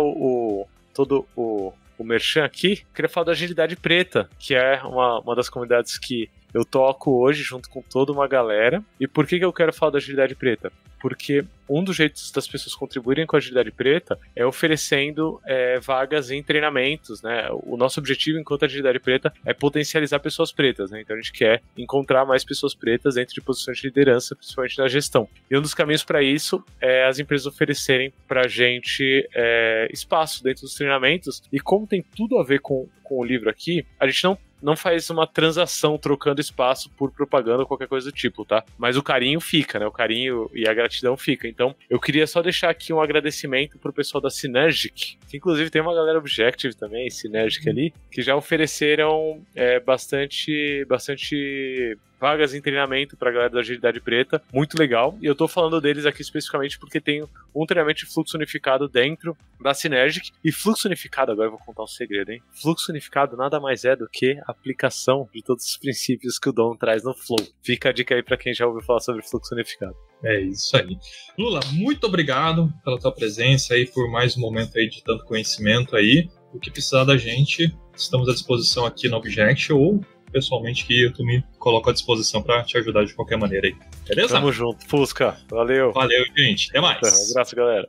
todo o merchan aqui, queria falar da Agilidade Preta, que é uma das comunidades que eu toco hoje junto com toda uma galera. E por que eu quero falar da Agilidade Preta? Porque um dos jeitos das pessoas contribuírem com a Agilidade Preta é oferecendo vagas em treinamentos, né? O nosso objetivo enquanto Agilidade Preta é potencializar pessoas pretas, né? Então a gente quer encontrar mais pessoas pretas dentro de posições de liderança, principalmente na gestão. E um dos caminhos para isso é as empresas oferecerem para a gente espaço dentro dos treinamentos. E como tem tudo a ver com o livro aqui, a gente não faz uma transação trocando espaço por propaganda ou qualquer coisa do tipo, tá? Mas o carinho fica, né? O carinho e a gratidão fica. Então, eu queria só deixar aqui um agradecimento pro pessoal da Synergic, que inclusive tem uma galera Objective também, Synergic ali, que já ofereceram bastante vagas em treinamento pra galera da Agilidade Preta, muito legal, e eu tô falando deles aqui especificamente porque tem um treinamento de fluxo unificado dentro da Synergic, e fluxo unificado, agora eu vou contar um segredo, hein? Fluxo unificado nada mais é do que a aplicação de todos os princípios que o Dom traz no Flow. Fica a dica aí pra quem já ouviu falar sobre fluxo unificado. É isso aí. Lula, muito obrigado pela tua presença aí, por mais um momento aí de tanto conhecimento aí. O que precisar da gente, estamos à disposição aqui no Object ou pessoalmente que eu me coloco à disposição para te ajudar de qualquer maneira aí. Beleza? Tamo junto, Fusca. Valeu. Valeu, gente. Até mais. Um abraço, galera.